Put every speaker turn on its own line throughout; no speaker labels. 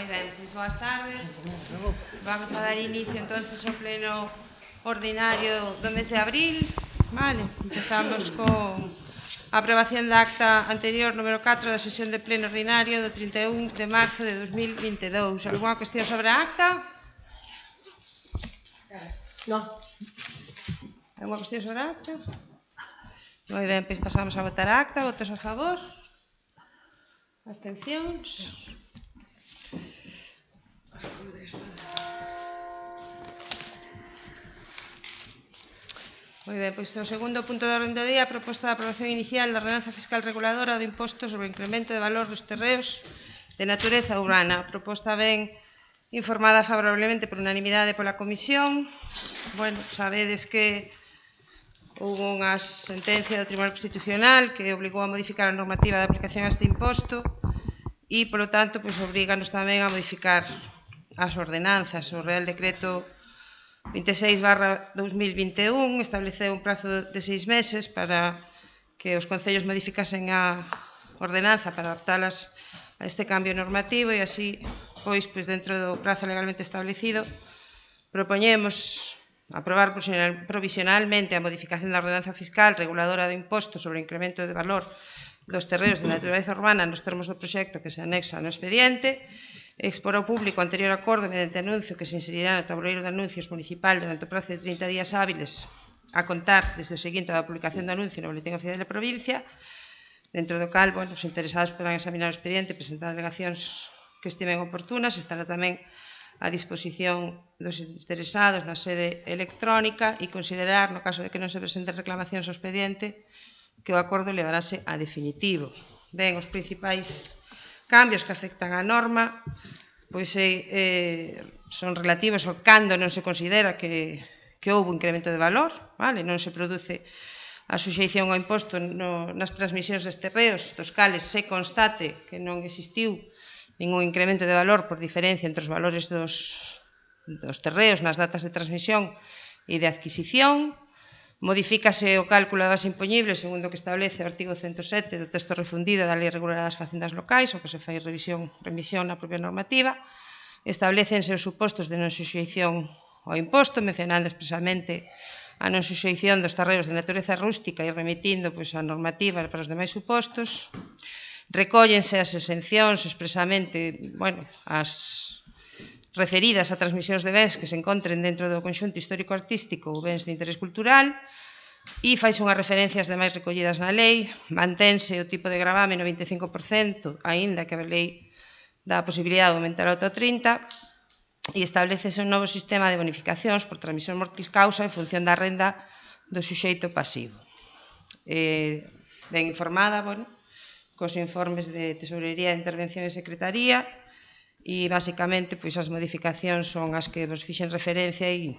Moi ben, pois boas tardes. Vamos a dar inicio entonces ao pleno ordinario do mes de abril. Vale, empezamos con a aprobación da acta anterior número 4 da sesión de pleno ordinario do 31 de marzo de 2022. Alguna cuestión sobre a acta?
No.
Alguna cuestión sobre a acta? Moi ben, pois pasamos a votar a acta. Votos a favor? Abstencións? Moi ben, pois o segundo punto de orden do día, a proposta de aprobación inicial da ordenanza fiscal reguladora do imposto sobre o incremento de valor dos terreos de natureza urbana. A proposta ben informada favorablemente por unanimidade pola Comisión. Bueno, sabedes que houve unha sentencia do Tribunal Constitucional que obligou a modificar a normativa de aplicación a este imposto e, polo tanto, pois, obriganos tamén a modificar as ordenanzas. O Real Decreto 26/2021 estableceu un prazo de 6 meses para que os concellos modificasen a ordenanza para adaptalas a este cambio normativo e así, pois dentro do prazo legalmente establecido, propoñemos aprobar provisionalmente a modificación da ordenanza fiscal reguladora do imposto sobre o incremento de valor dos terreos de natureza urbana nos termos do proxecto que se anexa no expediente, expor ao público o anterior acordo mediante anuncio que se inserirá no tabuleiro de anuncios municipal durante o prazo de 30 días hábiles a contar desde o seguinte da publicación do anuncio no Boletín Oficial da Provincia, dentro do cal, os interesados poderán examinar o expediente e presentar alegacións que estimen oportunas. Estará tamén a disposición dos interesados na sede electrónica e considerar, no caso de que non se presenten reclamacións ao expediente, que o acordo levarase a definitivo. Ben, os principais cambios que afectan á norma pois son relativos ao cando non se considera que houve un incremento de valor, vale? Non se produce a suxeición ao imposto nas transmisións des terreos, dos cales se constate que non existiu ningún incremento de valor por diferencia entre os valores dos terreos nas datas de transmisión e de adquisición. Modifícase o cálculo da base impoñible segundo o que establece o artigo 107 do texto refundido da Lei Reguladora das Facendas Locais, ao que se fai remisión na propia normativa. Establécense os supostos de non suxeición ao imposto, mencionando expresamente a non suxeición dos terreos de natureza rústica e remitindo a normativa para os demais supostos. Recóllense as exencións expresamente, as referidas a transmisións de bens que se encontren dentro do conxunto histórico-artístico ou bens de interés cultural e faise unhas referencias demais recollidas na lei. Mantense o tipo de gravame no 25%, aínda que a lei dá a posibilidade de aumentar ata o 30%, e establecese un novo sistema de bonificacións por transmisión mortis causa en función da renda do suxeito pasivo. Ben informada, cos informes de Tesorería de Intervención e Secretaría, e basicamente as modificacións son as que vos fixen referencia e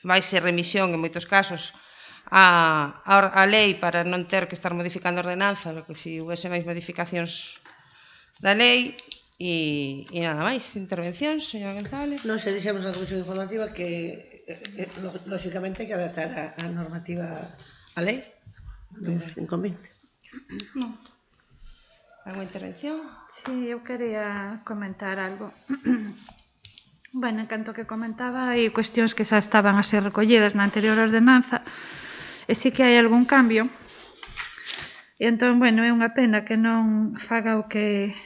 vaise remisión en moitos casos a lei para non ter que estar modificando a ordenanza, que se houvese máis modificacións da lei. E nada máis. Intervencións, señora González?
Non se dixemos na Comisión Informativa que lógicamente hai que adaptar a normativa á lei. Non temos inconveniente.
Non. Alguna intervención?
Sí, eu quería comentar algo. Bueno, en canto que comentaba, hai cuestións que xa estaban a ser recollidas na anterior ordenanza e sí que hai algún cambio. E entón, é unha pena que non faga o que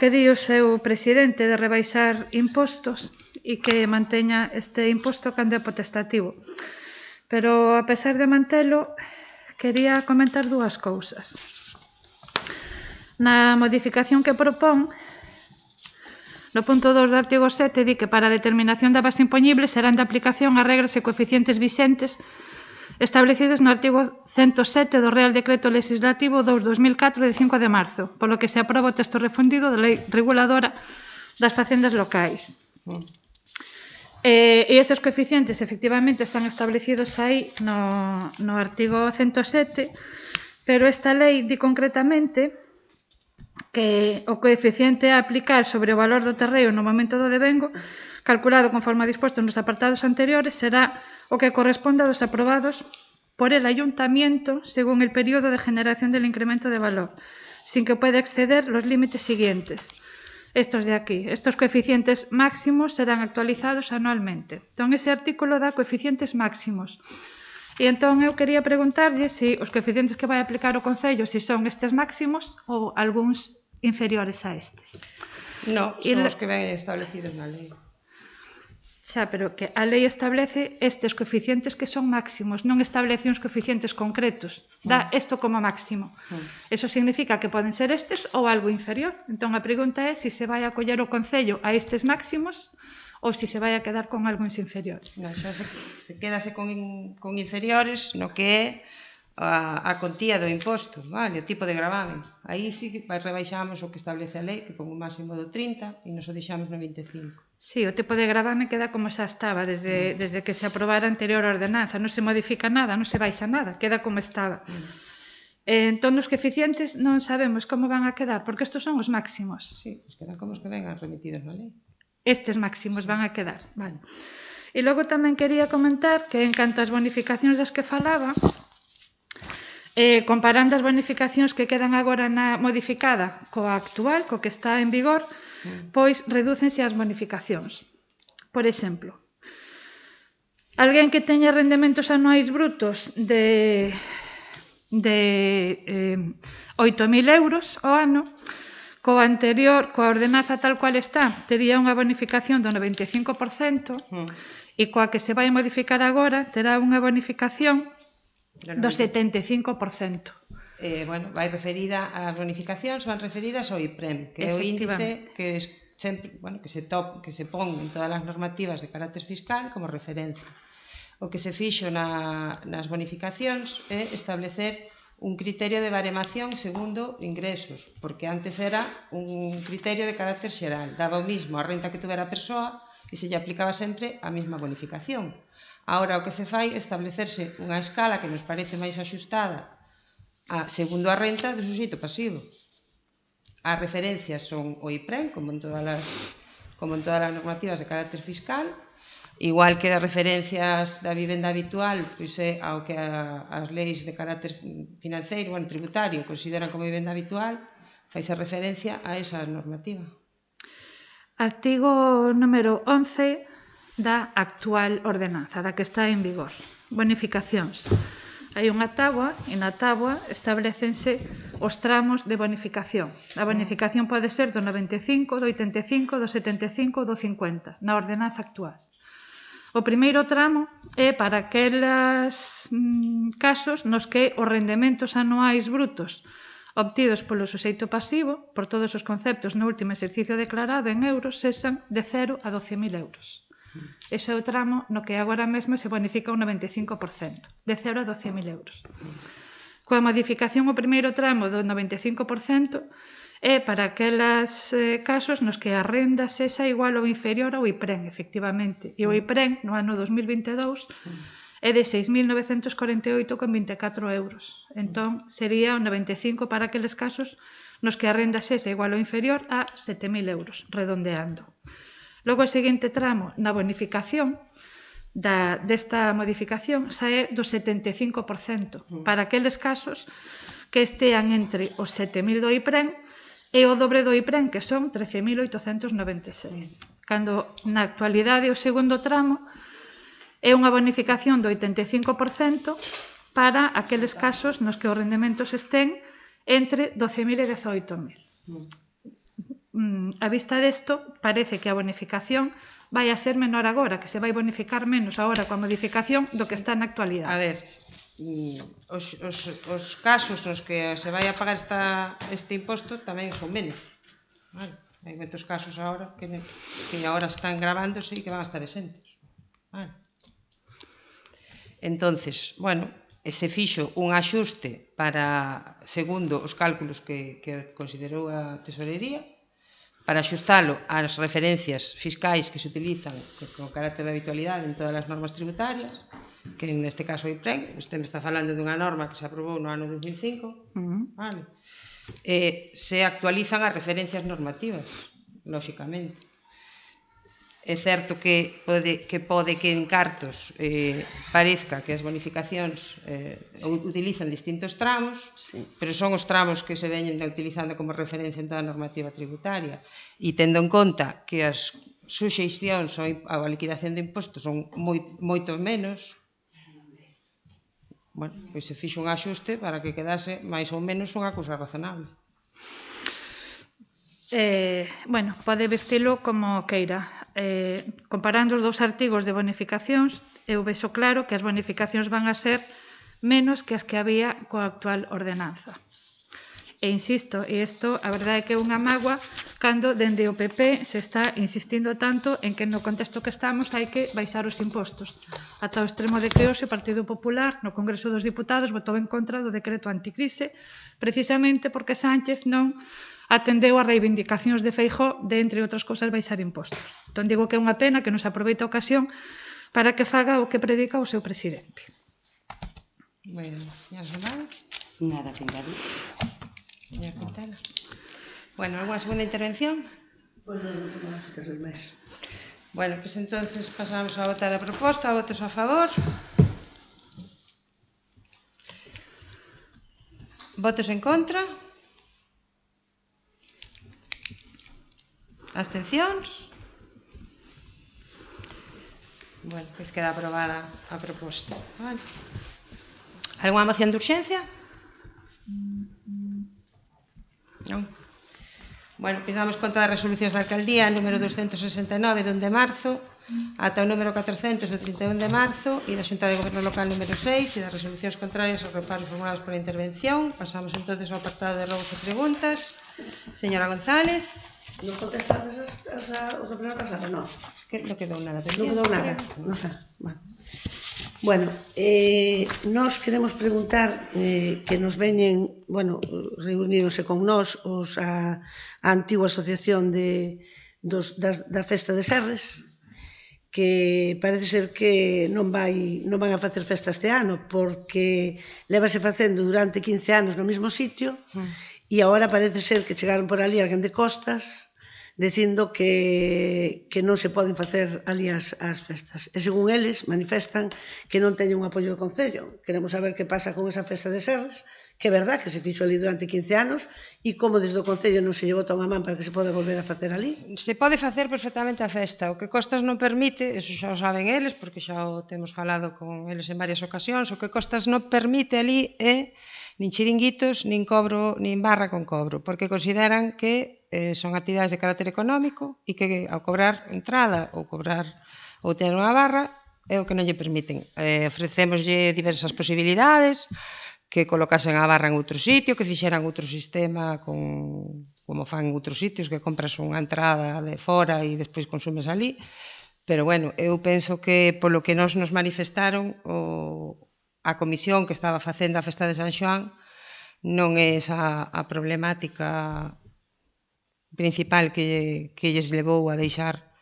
di o seu presidente de rebaixar impostos e que manteña este imposto cando é potestativo. Pero, a pesar de mantelo, quería comentar dúas cousas. Na modificación que propón, no punto 2 do artigo 7, di que para a determinación da base impoñible serán de aplicación as regras e coeficientes vixentes establecidos no artigo 107 do Real Decreto Legislativo 2/2004 de 5 de marzo, polo que se aproba o texto refundido da Lei Reguladora das Facendas Locais. E eses coeficientes efectivamente están establecidos aí no artigo 107, pero esta lei di concretamente que o coeficiente a aplicar sobre o valor do terreo no momento do devengo, calculado conforme disposto nos apartados anteriores, será o que corresponda aos aprobados por el ayuntamiento según el periodo de generación del incremento de valor, sin que pueda exceder los límites siguientes. estos de aquí. Estos coeficientes máximos serán actualizados anualmente. Entón, ese artículo dá coeficientes máximos. E entón eu quería preguntarlle se os coeficientes que vai aplicar o Concello se son estes máximos ou algúns inferiores a estes.
No, son os que ven establecidos na lei.
Xa, pero que a lei establece estes coeficientes que son máximos, non establece uns coeficientes concretos. Dá isto como máximo. Eso significa que poden ser estes ou algo inferior. Entón, a pregunta é se se vai acoller o Concello a estes máximos ou se se vai a quedar con algúns inferiores.
No, xa se quedase con inferiores no que é a contía do imposto, vale, o tipo de gravamen. Aí sí que rebaixamos o que establece a lei, que pon un máximo do 30 e nos o deixamos no 25.
Sí, o tipo de gravamen queda como xa estaba desde que se aprobara a anterior ordenanza. Non se modifica nada, non se baixa nada, queda como estaba. Entón, os coeficientes non sabemos como van a quedar, porque estes son os máximos.
Sí, pues quedan como os que vengan remitidos na lei.
Estes máximos van a quedar. Vale. E logo tamén quería comentar que en canto ás bonificacións das que falaba, comparando as bonificacións que quedan agora na modificada coa actual, co que está en vigor, pois redúcense as bonificacións. Por exemplo, alguén que teña rendementos anuais brutos de 8.000 euros ao ano, coa anterior, coa ordenanza tal cual está, tería unha bonificación do 95% e coa que se vai modificar agora terá unha bonificación do 75%.
Bueno, vai referida, as bonificacións van referidas ao IPREM, que é o índice que sempre, bueno, que se pon en todas as normativas de carácter fiscal como referencia. O que se fixo nas bonificacións é establecer un criterio de baremación segundo ingresos, porque antes era un criterio de carácter xeral, daba o mismo a renta que tuvera a persoa e se lle aplicaba sempre a mesma bonificación. Agora o que se fai é establecerse unha escala que nos parece máis axustada segundo a renta do suxeito pasivo. As referencias son o IPREM, como en todas as normativas de carácter fiscal, igual que as referencias da vivenda habitual, pois é ao que as leis de carácter financeiro, bueno, tributario, consideran como vivenda habitual, faise referencia a esa normativa.
Artigo número 11 da actual ordenanza, da que está en vigor. Bonificacións. Hai unha táboa e na táboa establecense os tramos de bonificación. A bonificación pode ser do 95, do 85, do 75 ou do 50, na ordenanza actual. O primeiro tramo é para aqueles casos nos que os rendementos anuais brutos obtidos polo suxeito pasivo, por todos os conceptos no último exercicio declarado en euros, sexan de 0 a 12.000 euros. Ese é o tramo no que agora mesmo se bonifica un 95%, de 0 a 12.000 euros. Coa modificación o primeiro tramo do 95% é para aqueles casos nos que a renda sexa igual ou inferior ao IPREM, efectivamente. E o IPREM, no ano 2022, é de 6.948,24 euros. Entón, sería o 95 para aqueles casos nos que a renda sexa igual ou inferior a 7.000 euros, redondeando. Logo, o seguinte tramo na bonificación desta modificación xa é do 75% para aqueles casos que estean entre os 7.000 do IPREM e o dobre do IPREM, que son 13.896. Cando na actualidade o segundo tramo é unha bonificación do 85% para aqueles casos nos que os rendementos estén entre 12.000 e 18.000. A vista desto, parece que a bonificación vai a ser menor agora, que se vai bonificar menos agora coa modificación do que está na actualidade.
A ver, os casos nos que se vai a pagar este imposto tamén son menos. Vale. Hai moitos casos agora que agora están gravándose e que van a estar exentos. Vale. Entonces, bueno, se fixo un axuste para, segundo os cálculos que considerou a Tesorería, para axustalo ás referencias fiscais que se utilizan con carácter de habitualidade en todas as normas tributarias, que neste caso o IPREM, usted me está falando dunha norma que se aprobou no ano 2005, vale. Se actualizan as referencias normativas, lóxicamente. É certo que pode que en cartos parezca que as bonificacións utilizan distintos tramos, pero son os tramos que se veñen utilizando como referencia en toda a normativa tributaria, e tendo en conta que as suxeicións a liquidación de impostos son moito menos, bueno, pois se fixo un axuste para que quedase máis ou menos unha cousa razonable.
Bueno, pode vestilo como queira. Comparando os dous artigos de bonificacións, eu vexo claro que as bonificacións van a ser menos que as que había coa actual ordenanza. E insisto, e isto a verdade é que é unha mágoa cando dende o PP se está insistindo tanto en que no contexto que estamos hai que baixar os impostos. Ata o extremo de que hoxe o Partido Popular no Congreso dos Diputados votou en contra do decreto anticrise precisamente porque Sánchez non atendeu as reivindicacións de Feijóo de, entre outras cousas, baixar impostos. Entón digo que é unha pena que non se aproveite a ocasión para que faga o que predica o seu presidente.
Bueno, señora Román.
Nada que engadir.
Señora Quintana. Bueno, ¿alguna segunda intervención?
Pois non vamos a ter el mes.
Bueno, pues entonces pasamos a votar a proposta. Votos a favor. Votos en contra. Abstencións? Bueno, pois queda aprobada a proposta. Vale. Algunha moción de urxencia? Non. Bueno, pois damos conta das resolucións da alcaldía número 269 de 1 de marzo ata o número 400 do 31 de marzo e da Xunta de Goberno Local número 6 e das resolucións contrarias aos reparos formulados pola intervención. Pasamos entonces ao apartado de robos e preguntas. Señora González.
Non contestades as da semana pasada, non?
Que non quedou nada
Non
pendiente.
quedou nada, non está. Bueno, nós queremos preguntar que nos veñen, bueno, reunírose con nós a antigua asociación da Festa de Serres, que parece ser que non van a facer festa este ano porque lévase facendo durante 15 anos no mesmo sitio e agora parece ser que chegaron por ali alguén de Costas dicindo que non se poden facer ali as festas. E según eles manifestan que non teñen un apoio do Concello. Queremos saber que pasa con esa festa de Serres, que é verdad que se fixo ali durante 15 anos e como desde o Concello non se lle bota unha man para que se poda volver a facer ali.
Se pode facer perfectamente a festa. O que Costas non permite, eso xa o saben eles, porque xa o temos falado con eles en varias ocasións, o que Costas non permite ali é nin chiringuitos, nin cobro, nin barra con cobro, porque consideran que son actividades de carácter económico e que ao cobrar entrada ou ter unha barra é o que non lle permiten. Ofrecémoslle diversas posibilidades, que colocasen a barra en outro sitio, que fixeran outro sistema como fan en outros sitios, que compras unha entrada de fora e despois consumes ali. Pero bueno, eu penso que polo que nos manifestaron a comisión que estaba facendo a festa de San Xoán non é esa a problemática principal que lles levou a deixar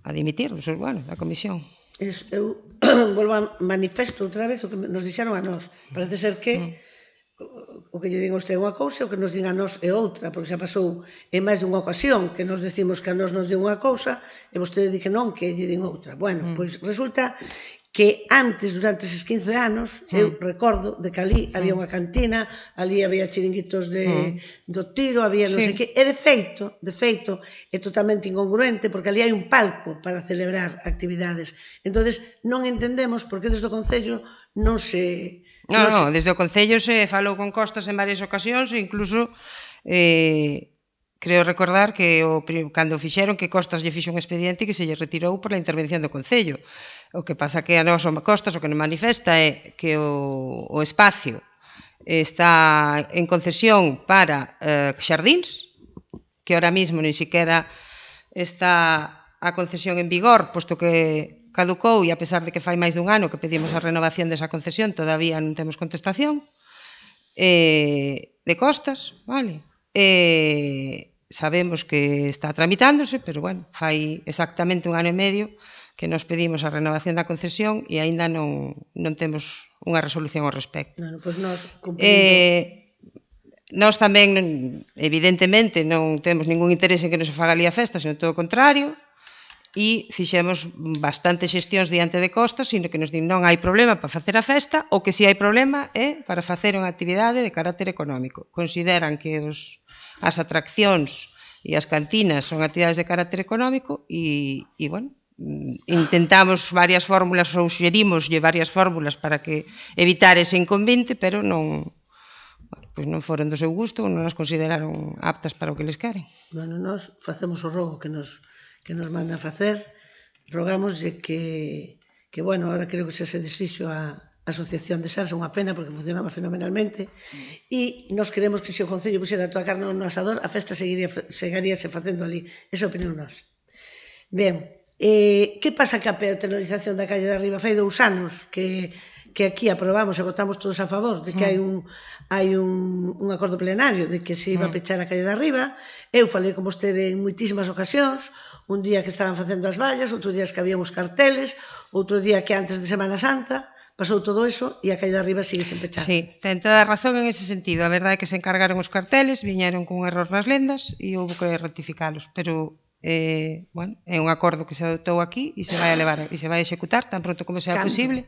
a dimitir, bueno, da comisión.
Eu volvo a manifesto outra vez o que nos dixeron a nós. Parece ser que o que lle digan a usted é unha cousa e o que nos digan a nós é outra, porque xa pasou en máis dunha ocasión que nos decimos que a nós nos di unha cousa e vostede di que non, que lle din outra. Bueno, pois resulta que antes, durante eses 15 anos, eu recordo de que ali había unha cantina, ali había chiringuitos do tiro, había non sei que, e de feito, é totalmente incongruente, porque ali hai un palco para celebrar actividades. Entonces non entendemos por que desde o Concello non se...
Non, desde o Concello se falou con Costas en varias ocasións, e incluso... creo recordar que cando fixeron que Costas lle fixo un expediente que se lle retirou por la intervención do Concello. O que pasa que a nós o Costas o que nos manifesta é que o espacio está en concesión para xardíns, que ahora mismo nin siquiera está a concesión en vigor, posto que caducou e a pesar de que fai máis dun ano que pedimos a renovación desa concesión, todavía non temos contestación de Costas, vale? Sabemos que está tramitándose, pero bueno, fai exactamente un ano e medio que nos pedimos a renovación da concesión e aínda non temos unha resolución ao respecto.
Pois nós cumprindo...
Nós tamén, evidentemente, non temos ningún interese en que non se faga ali a festa, senón todo o contrario. e fixemos bastante xestións diante de Costas, sino que nos din non hai problema para facer a festa, o que si hai problema é para facer unha actividade de carácter económico. Consideran que as atraccións e as cantinas son actividades de carácter económico e bueno, intentamos varias fórmulas ou suxerimoslle varias fórmulas para que evitar ese inconvinte, pero non foron do seu gusto ou non as consideraron aptas para o que les queren.
Bueno, nós facemos o rogo que nos mandan facer, rogámoslle que bueno, ahora creo que se desfixo a asociación de Sarsa, unha pena porque funcionaba fenomenalmente, e nos queremos que se o Concello puxera a tua carne no asador, a festa seguiríase facendo ali. Esa opinión nos. Ben, que pasa ca peatonalización da calle de arriba? Fai 2 anos que aquí aprobamos e votamos todos a favor de que hai un acordo plenario de que se iba a pechar a calle de arriba. Eu falei con vostede en moitísimas ocasións, un día que estaban facendo as vallas, outro día que había uns carteles, outro día que antes de Semana Santa, pasou todo eso e a calle de arriba sigue sen pechar.
Sí, ten toda a razón en ese sentido. A verdade é que se encargaron os carteles, viñeron cun error nas lendas e houve que rectificalos, pero bueno, é un acordo que se adoptou aquí e se vai a levar e se vai a executar tan pronto como sea posible.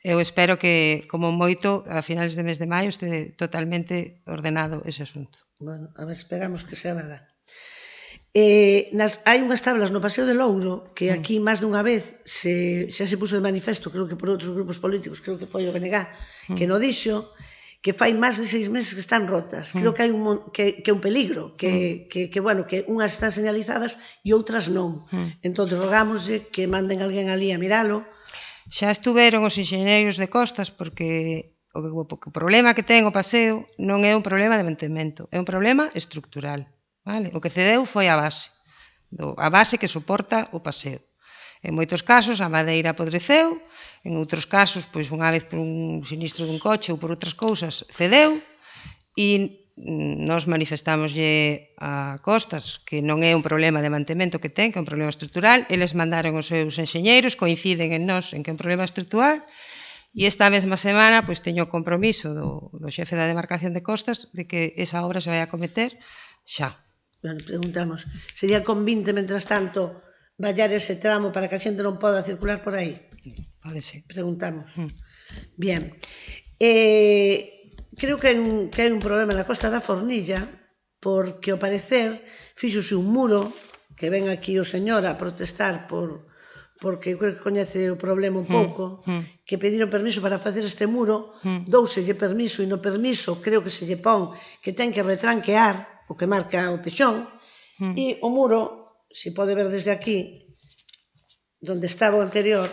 Eu espero que, como moito, a finales de mes de maio este totalmente ordenado ese asunto.
Bueno, a ver, esperamos que sea verdad. Hai unhas tablas no Paseo de Louro que aquí máis dunha vez xa se puso de manifesto, creo que por outros grupos políticos, creo que foi o BNG, que no dixo que fai máis de 6 meses que están rotas. Creo que hai un peligro, que bueno, que unhas están señalizadas e outras non. Entón, rogámoslle que manden alguén ali a miralo.
Xa estuveron os enxeñeiros de Costas porque o problema que ten o paseo non é un problema de mantemento, é un problema estructural. Vale? O que cedeu foi a base que soporta o paseo. En moitos casos a madeira apodreceu, en outros casos, pois unha vez por un sinistro dun coche ou por outras cousas cedeu e nós manifestámoslle a Costas que non é un problema de mantemento que ten, que é un problema estrutural. Eles mandaron os seus enxeñeiros, coinciden en nós en que é un problema estrutural e esta mesma semana pois teño o compromiso do xefe da demarcación de Costas de que esa obra se vai a cometer xa.
Bueno, preguntamos, sería convinte, mentras tanto, vallar ese tramo para que a xente non poda circular por aí?
Pode ser.
Preguntamos. Bien. Creo que hai un problema na Costa da Fornilla porque, ao parecer, fíxose un muro que ven aquí o señor a protestar porque creo que coñece o problema un pouco, que pediron permiso para facer este muro, douselle permiso e no permiso creo que se lle pon que ten que retranquear o que marca o pexón e o muro, se pode ver desde aquí, donde estaba o anterior,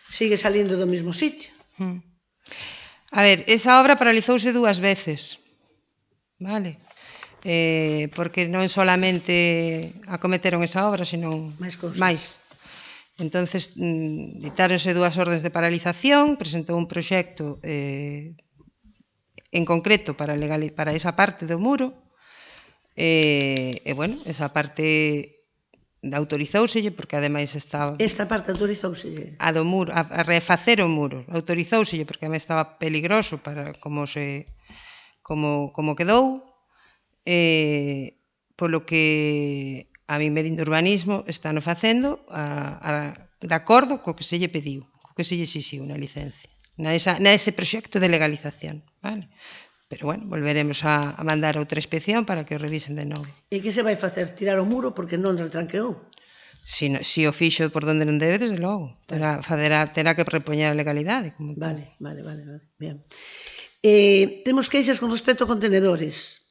sigue salindo do mesmo sitio.
A ver, esa obra paralizouse 2 veces, vale? Porque non solamente acometeron esa obra, senón máis. Entonces, ditáronse 2 ordes de paralización, presentou un proxecto en concreto para esa parte do muro, e, bueno, esa parte autorizóuselle, porque ademais estaba...
Esta parte autorizóuselle?
A do muro, a refacer o muro, autorizóuselle, porque ademais estaba peligroso para como quedou, polo que a min medindo urbanismo están facendo de acordo co que se lle pediu, co que se lle exixiu na licencia, nese proxecto de legalización, vale? Pero, bueno, volveremos a mandar outra inspección para que o revisen de novo.
E que se vai facer? Tirar o muro porque non retranqueou?
Si o fixo por donde non debe, desde logo. Terá que repoñer a legalidade.
Vale. Bien. Temos queixas con respecto a contenedores.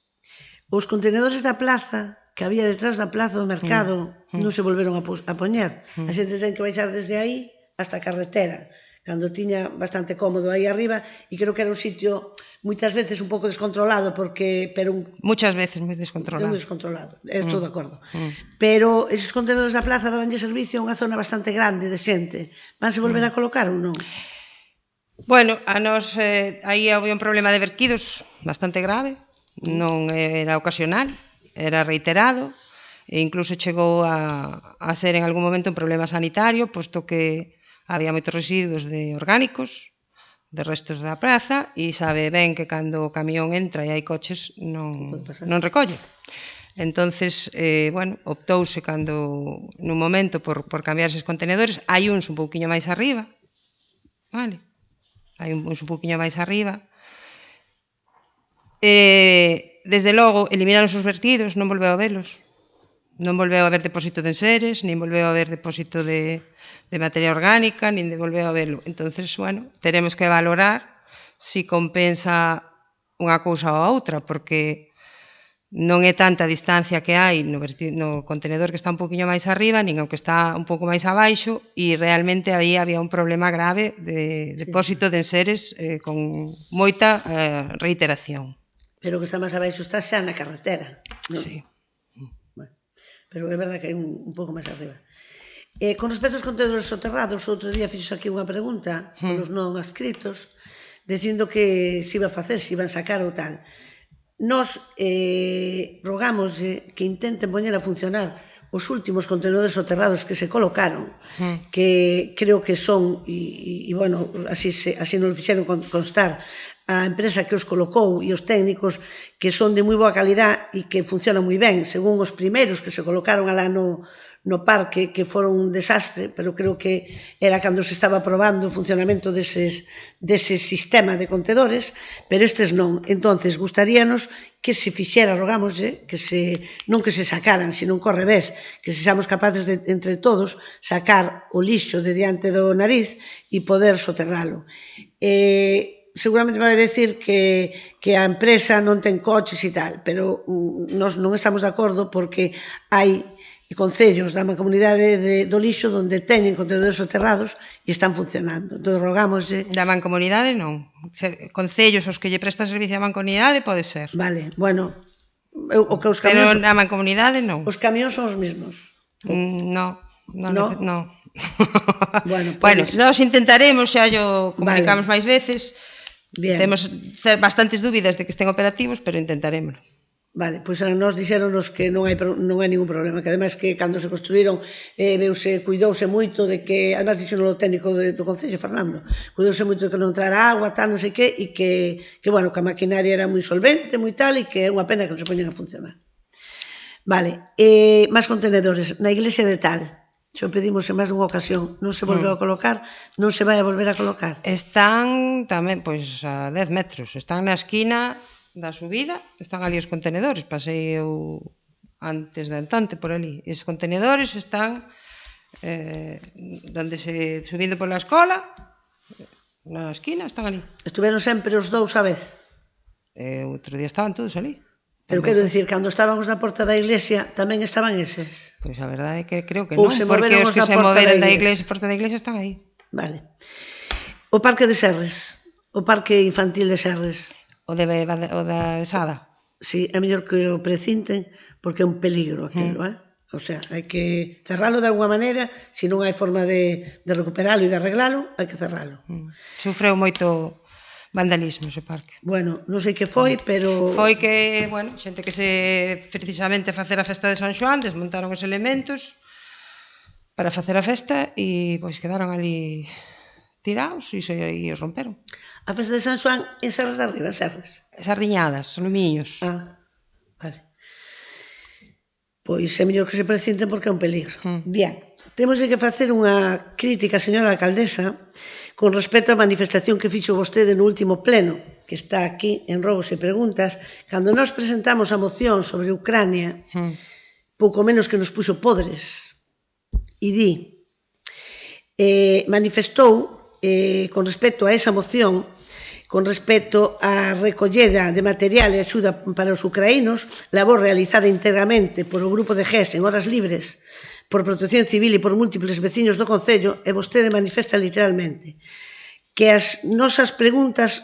Os contenedores da plaza, que había detrás da plaza do mercado, non se volveron a poñer. A xente ten que baixar desde aí hasta a carretera, cando tiña bastante cómodo aí arriba, e creo que era un sitio moitas veces un pouco descontrolado,
muchas veces moi descontrolado.
Estou de acordo. Pero eses contenedores da plaza dabanlle servicio a unha zona bastante grande de xente. Vanse volver a colocar ou non?
Bueno, a nos aí había un problema de verquidos bastante grave, non era ocasional, era reiterado, e incluso chegou a ser en algún momento un problema sanitario, posto que había moitos residuos de orgánicos, de restos da praza, e sabe ben que cando o camión entra e hai coches non recolle. Entonces, bueno, optouse cando nun momento por cambiar eses contenedores. Hai uns un pouquiño máis arriba, vale? Hai uns un pouquiño máis arriba. Desde logo, eliminaron os vertidos, non volveu a velos. Non volveu a haber depósito de enseres, nin volveu a haber depósito de materia orgánica, nin volveu a verlo. Entonces, bueno, teremos que valorar si compensa unha cousa ou a outra, porque non é tanta a distancia que hai no contenedor que está un poquinho máis arriba, nin o que está un pouco máis abaixo, e realmente aí había un problema grave de depósito de enseres con moita reiteración.
Pero o que está máis abaixo está xa na carretera, non?
Sí.
Pero é verdade que hai un pouco máis arriba. Con respecto aos contenedores soterrados, outro día fixo aquí unha pregunta polos non adscritos, dicindo que se iba a facer, se iban sacar ou tal. Nos rogamos que intenten poñer a funcionar os últimos contenedores soterrados que se colocaron, que creo que son, e bueno, así nos fixeron constar a empresa que os colocou e os técnicos, que son de moi boa calidad e que funcionan moi ben, según os primeiros que se colocaron alá no parque, que foron un desastre, pero creo que era cando se estaba probando o funcionamento dese sistema de contedores, pero estes non. Entonces, gustaríanos que se fixera, rogámoslle, non que se sacaran, sino co revés, que se seamos capaces de, entre todos, sacar o lixo de diante do nariz e poder soterralo. Seguramente vai decir que a empresa non ten coches e tal, pero nós non estamos de acordo porque hai concellos da Mancomunidade do lixo onde teñen contenedores soterrados e están funcionando. Entón, rogámoslle...
Da Mancomunidade non. Concellos aos que lle presta servicio a Mancomunidade pode ser.
Vale, bueno, o que os camións...
Pero na Mancomunidade non.
Os camións son os mesmos.
Non.
Bueno,
nós intentaremos, xa o comunicamos máis veces. Temos bastantes dúbidas de que estén operativos, pero intentaremos.
Vale, pois nos dixéronos que non hai ningún problema, que ademais que cando se construíron cuidouse moito de que, ademais dixeron o técnico do Concello, Fernando, cuidouse moito de que non entrara agua, tal, non sei que, e que, bueno, que a maquinaria era moi solvente, moi tal, e que é unha pena que non se poñan a funcionar. Vale, máis contenedores, na iglesia de Tal, xo pedimos en máis dunha ocasión, non se volveu a colocar, non se vai a volver a colocar.
Están tamén, pois, a 10 metros, están na esquina da subida, están ali os contenedores, pasei eu antes de Antante por ali, e os contenedores están subindo pola escola, na esquina, están ali.
Estuveron sempre os dous a vez?
Outro día estaban todos ali.
Pero quero dicir, cando estábamos na porta da iglesia, tamén estaban eses?
Pois a verdade é que creo que non,
porque
os que se moveron da porta da iglesia están aí.
Vale. O parque de Serres, o parque infantil de Serres.
O da Besada.
Si, é mellor que o precinten, porque é un peligro aquilo, O sea, hai que cerralo de alguma maneira, se non hai forma de recuperalo e de arreglalo, hai que cerralo.
Sufreu moito vandalismo ese parque.
Bueno, non sei que foi, pero...
Foi que, bueno, xente que precisamente facer a festa de San Xoán, desmontaron os elementos para facer a festa e pois quedaron ali tirados e os romperon.
A festa de San Xoán en Serres de Arriba, Serres?
Sardiñadas, lumiños.
Vale. Pois é mellor que se precinten porque é un peligro. Bien, temos que facer unha crítica, señora alcaldesa, con respecto á manifestación que fixo vostede no último pleno, que está aquí en Rogos e Preguntas, cando nós presentamos a moción sobre Ucrania, pouco menos que nos puxo podres, e manifestou con respecto a esa moción, con respecto á recolleda de material e axuda para os ucraínos, labor realizada íntegramente por o grupo de GES en horas libres, por Protección Civil e por múltiples veciños do Concello, e vostede manifesta literalmente que as nosas preguntas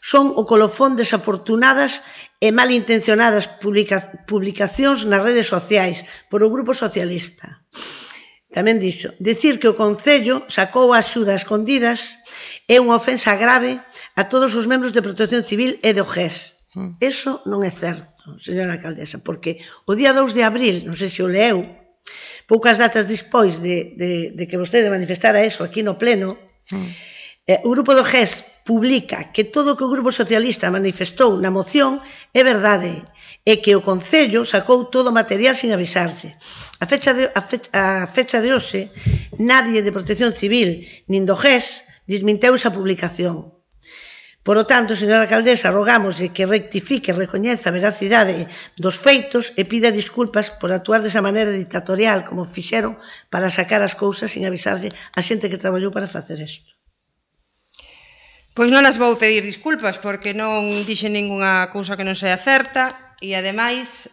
son o colofón desafortunadas e malintencionadas publicacións nas redes sociais por o Grupo Socialista. Tamén dixo, decir que o Concello sacou a axuda escondidas é unha ofensa grave a todos os membros de Protección Civil e do GES. Eso non é certo, señora alcaldesa, porque o día 2 de abril, non sei se o leu, poucas datas despois de que vostede manifestara eso aquí no pleno, o grupo do GES publica que todo o que o Grupo Socialista manifestou na moción é verdade e que o Concello sacou todo o material sin avisarse. A fecha de hoxe, nadie de Protección Civil nin do GES desminteu esa publicación. Por lo tanto, señora alcaldesa, rogámoslle que rectifique e recoñeza a veracidade dos feitos e pida disculpas por actuar desa maneira dictatorial como fixeron para sacar as cousas sin avisarlle a xente que traballou para facer isto.
Pois non as vou pedir disculpas porque non dixen ningunha cousa que non sea certa e ademais,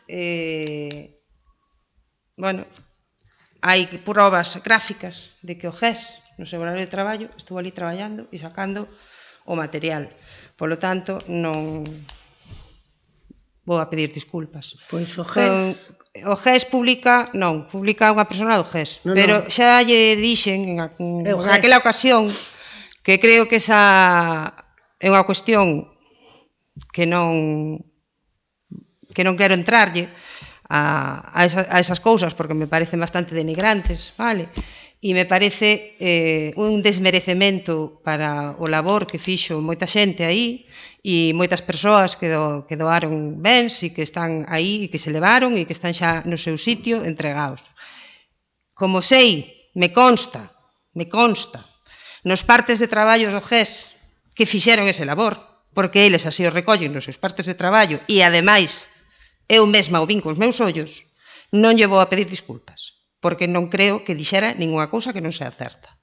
hai probas gráficas de que o GES no seu horario de traballo estuvo ali traballando e sacando o material. Por lo tanto, non vou a pedir disculpas.
Pois o GES...
O GES publica unha persona do GES, pero xa lle dixen en aquela ocasión que creo que esa é unha cuestión que non quero entrarlle a esas cousas porque me parecen bastante denigrantes, vale? E me parece un desmerecemento para o labor que fixo moita xente aí e moitas persoas que doaron bens e que están aí e que se levaron e que están xa no seu sitio entregados. Como sei, me consta, nos partes de traballo do GES que fixeron ese labor, porque eles así o recollen nos seus partes de traballo e, ademais, eu mesma o vin cos meus ollos, non lle vou a pedir disculpas, porque non creo que dixera ninguna cousa que non sea certa.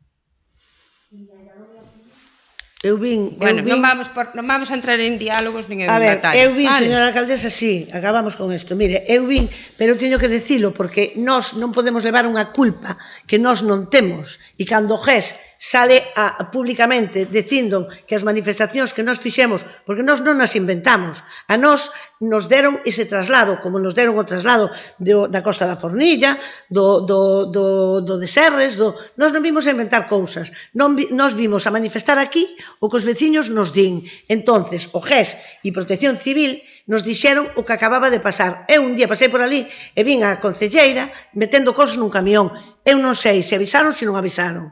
Non vamos a entrar en diálogos nin en batalla.
Eu vin, señora alcaldesa, sí, acabamos con isto. Mire, eu vin, pero teño que dicilo, porque nós non podemos levar unha culpa que nós non temos. E cando o GES sale públicamente dicindo que as manifestacións que nós fixemos, porque nós non as inventamos, a nós nos deron ese traslado, como nos deron o traslado da Costa da Fornilla, do de Serres, nós non vimos a inventar cousas, nós vimos a manifestar aquí o que os veciños nos din. Entonces, o GES e Protección Civil nos dixeron o que acababa de pasar. Eu un día pasei por ali e vin a concelleira metendo cousas nun camión. Eu non sei se avisaron, se non avisaron.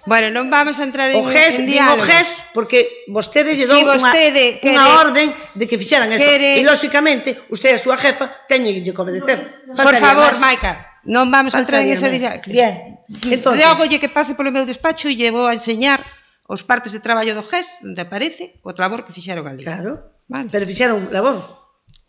Bueno, non vamos a entrar en
O
diálogo.
GES, porque vostede lle dou unha orden de que fixeran eso. E, lóxicamente, usted e a súa jefa teñen que obedecer.
Por favor, Maica, non vamos a entrar en ese diálogo.
Bien.
Logolle que pase polo meu despacho e lle vou a enseñar os partes de traballo do GES onde aparece o labor que fixeron ali.
Claro, pero fixeron labor.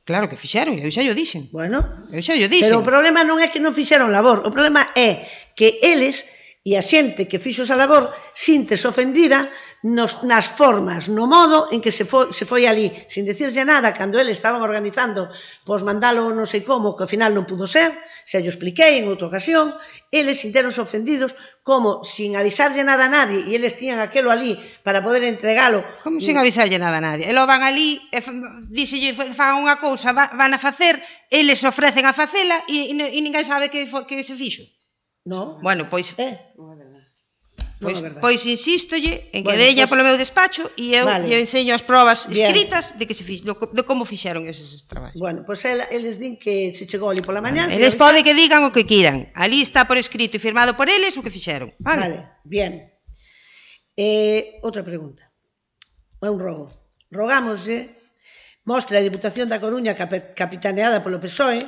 Claro que fixeron, eu xa yo dixen.
Bueno,
eu xa yo dixen.
Pero o problema non é que non fixeron labor, o problema é que eles e a xente que fixo esa labor sintes ofendida nas formas, no modo en que se foi ali, sin dicirse nada, cando eles estaban organizando, pois mandalo non sei como, que ao final non pudo ser, xa yo expliquei en outra ocasión, eles sinteronse ofendidos como sin avisarlle nada a nadie, e eles tiñan aquelo ali para poder entregalo.
Como sin avisarlle nada a nadie? Eles van ali, díxelle fagan unha cousa, van a facer, eles ofrecen a facela e ninguén sabe que se fixo.
No.
Bueno, pois insístolle en que veña polo meu despacho e eu lle enseño as probas escritas de que se fixo, de como fixeron eses traballos.
Bueno, pois eles din que se chegou ali pola mañá.
Eles pode que digan o que quieran. Ali está por escrito e firmado por eles o que fixeron.
Vale, bien. Outra pregunta. É un rogo. Rogámoslle mostra a Diputación da Coruña capitaneada polo PSOE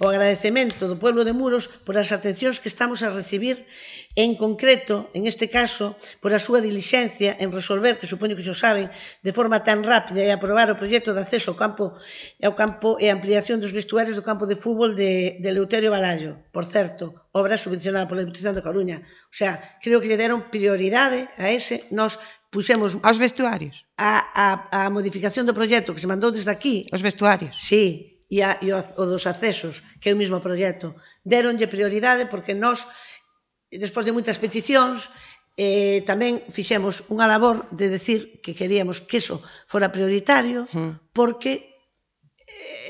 o agradecemento do pueblo de Muros por as atencións que estamos a recibir, en concreto, en este caso, por a súa dilixencia en resolver, que supoño que xo saben, de forma tan rápida e aprobar o proxecto de acceso ao campo e ampliación dos vestuarios do campo de fútbol de Eleuterio Balallo. Por certo, obra subvencionada pola Diputación da Coruña. O sea, creo que lle deron prioridade a ese. Nos puxemos
aos vestuarios
a modificación do proxecto que se mandou desde aquí.
Os vestuarios.
Sí, e o dos accesos, que é o mesmo proxecto. Deronlle prioridade porque nós, despois de moitas peticións, tamén fixemos unha labor de decir que queríamos que eso fora prioritario porque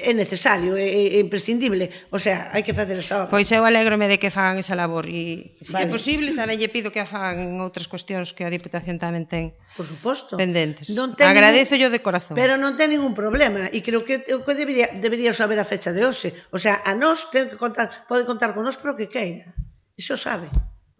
é necesario, é imprescindible, o sea, hai que facer esa obra.
Pois eu alégrome de que fagan esa labor e, se é posible, tamén lle pido que a fagan en outras cuestións que a Diputación tamén ten pendentes. Agradézollo de corazón.
Pero non ten ningún problema e creo que debería saber a fecha de hoxe. O sea, a nós pode contar con nós para o que queira. Iso sabe.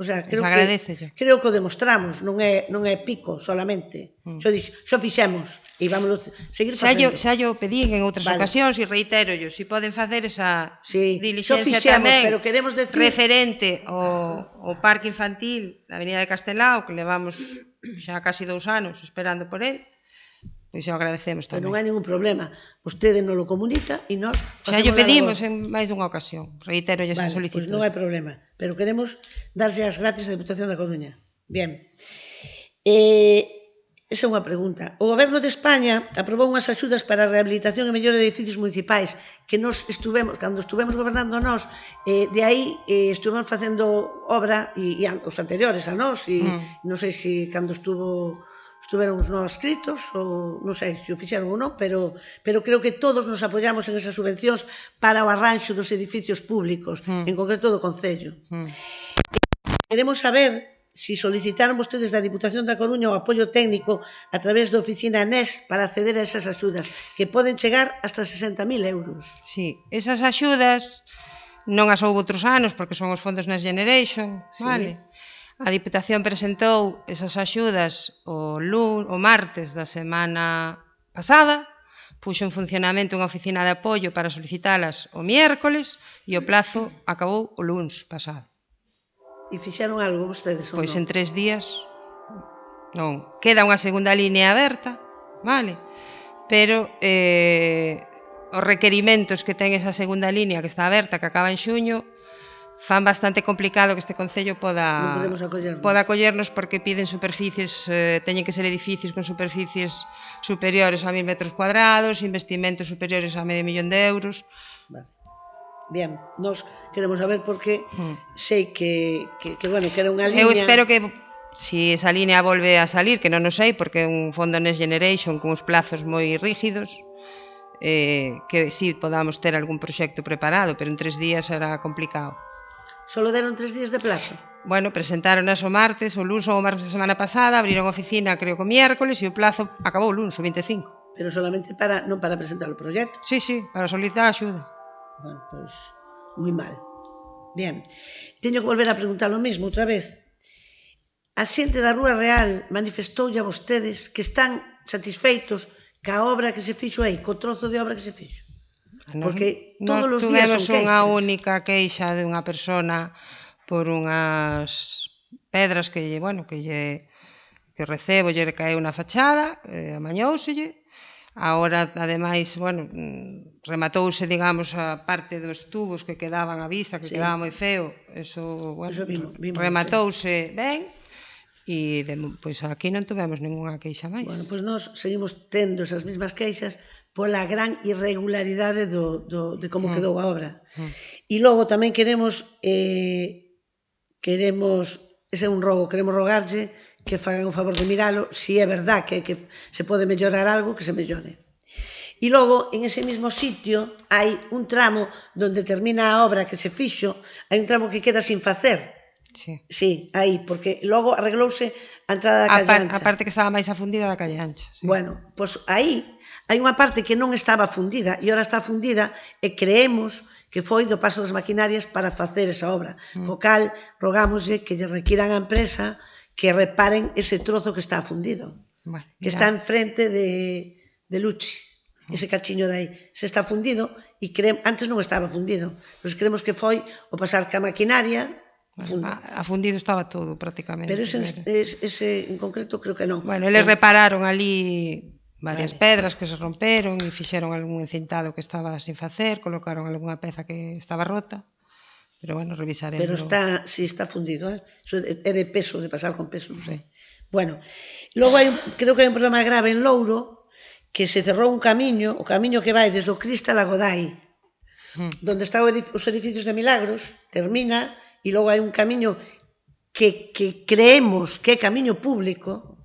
O sea,
agradécelle.
creo que o demostramos, non é pico solamente. Xo fixemos e vamos seguir facendo.
Xa yo pedín en outras ocasións e reitero si poden facer esa diligencia tamén
pero queremos decir
referente ao parque infantil da Avenida de Castelao, que levamos xa casi 2 anos esperando por el. Pois xa agradecemos tamén.
Non hai ningún problema. Vostede non lo comunica e nós
xa yo pedimos en máis dunha ocasión. Reitero esa solicitud.
Pois non hai problema. Pero queremos darlle as gracias á Deputación da Coruña. Bien. Esa é unha pregunta. O Goberno de España aprobou unhas axudas para a rehabilitación e mellora de edificios municipais que nos cando estuvemos gobernando nós, de aí estuvemos facendo obra e os anteriores a nós e non sei se cando estuveron os non adscritos ou non sei se o fixeron ou non, pero creo que todos nos apoyamos en esas subvencións para o arranxo dos edificios públicos, en concreto do Concello. Queremos saber se solicitaron vostedes da Diputación da Coruña o apoio técnico a través da oficina NES para acceder a esas axudas, que poden chegar hasta 60.000 euros.
Sí, esas axudas non as houve outros anos porque son os fondos Next Generation, vale? A Diputación presentou esas axudas o martes da semana pasada, puxo en funcionamento unha oficina de apoio para solicitalas o miércoles e o plazo acabou o luns pasado.
E fixeron algo vostedes ou non?
Pois en 3 días non. Queda unha segunda línea aberta, vale? Pero os requerimentos que ten esa segunda línea que está aberta, que acaba en xuño, fan bastante complicado que este Concello poda acollernos porque piden superficies, teñen que ser edificios con superficies superiores a 1.000 metros cuadrados, investimentos superiores a €500.000.
Vale. Bien, nós queremos saber porque sei que era unha línea...
Eu espero que, se esa línea volve a salir, que non o sei, porque é un fondo Next Generation con uns plazos moi rígidos, que si podamos ter algún proxecto preparado, pero en 3 días será complicado.
Solo deron 3 días de plazo?
Bueno, presentaron o martes, o luns ou o martes da semana pasada, abriron oficina creo que o miércoles e o plazo acabou o luns, o 25.
Pero solamente non para presentar o proxecto?
Sí, para solicitar axuda.
Bueno, pois, moi mal. Bien, teño que volver a preguntar lo mesmo outra vez. A xente da Rúa Real manifestoulle a vostedes que están satisfeitos ca obra que se fixo aí, co trozo de obra que se fixo. Porque todos os días son queixas.
Tuvemos unha única queixa de unha persona por unhas pedras que recebo lle caeu na fachada, amañouselle. Agora, ademais, rematouse, digamos, a parte dos tubos que quedaban á vista, que quedaba moi feo. Eso rematouse ben. E pois aquí non tuvemos ningunha queixa máis.
Bueno, pois nós seguimos tendo esas mesmas queixas pola gran irregularidade de como quedou a obra. E logo tamén queremos, ese é un rogo, queremos rogarlle que fagan o favor de miralo, se é verdad que se pode mellorar algo, que se mellore. E logo, en ese mesmo sitio, hai un tramo onde termina a obra que se fixo, hai un tramo que queda sin facer. Sí, aí, porque logo arreglouse a entrada da calle ancha.
A parte que estaba máis afundida da calle ancha.
Bueno, pois aí hai unha parte que non estaba fundida e ora está fundida e creemos que foi do paso das maquinarias para facer esa obra. Co cal, rogámoslle que lle requiran a empresa que reparen ese trozo que está fundido, que está enfrente de Luchi, ese cachiño de aí. Se está fundido e antes non estaba fundido. Nos creemos que foi o pasar ca maquinaria.
Afundido estaba todo prácticamente.
Pero ese en concreto creo que non.
Bueno, eles repararon ali varias pedras que se romperon e fixeron algún encintado que estaba sin facer, colocaron algunha peza que estaba rota, pero bueno, revisaremos.
Pero está fundido, é de peso, de pasar con peso, non sei. Bueno, logo creo que hai un problema grave en Louro, que se cerrou un camiño, o camiño que vai desde o Cristal a Godai, donde están os edificios de Milagros, termina, e logo hai un camiño que creemos que é camiño público,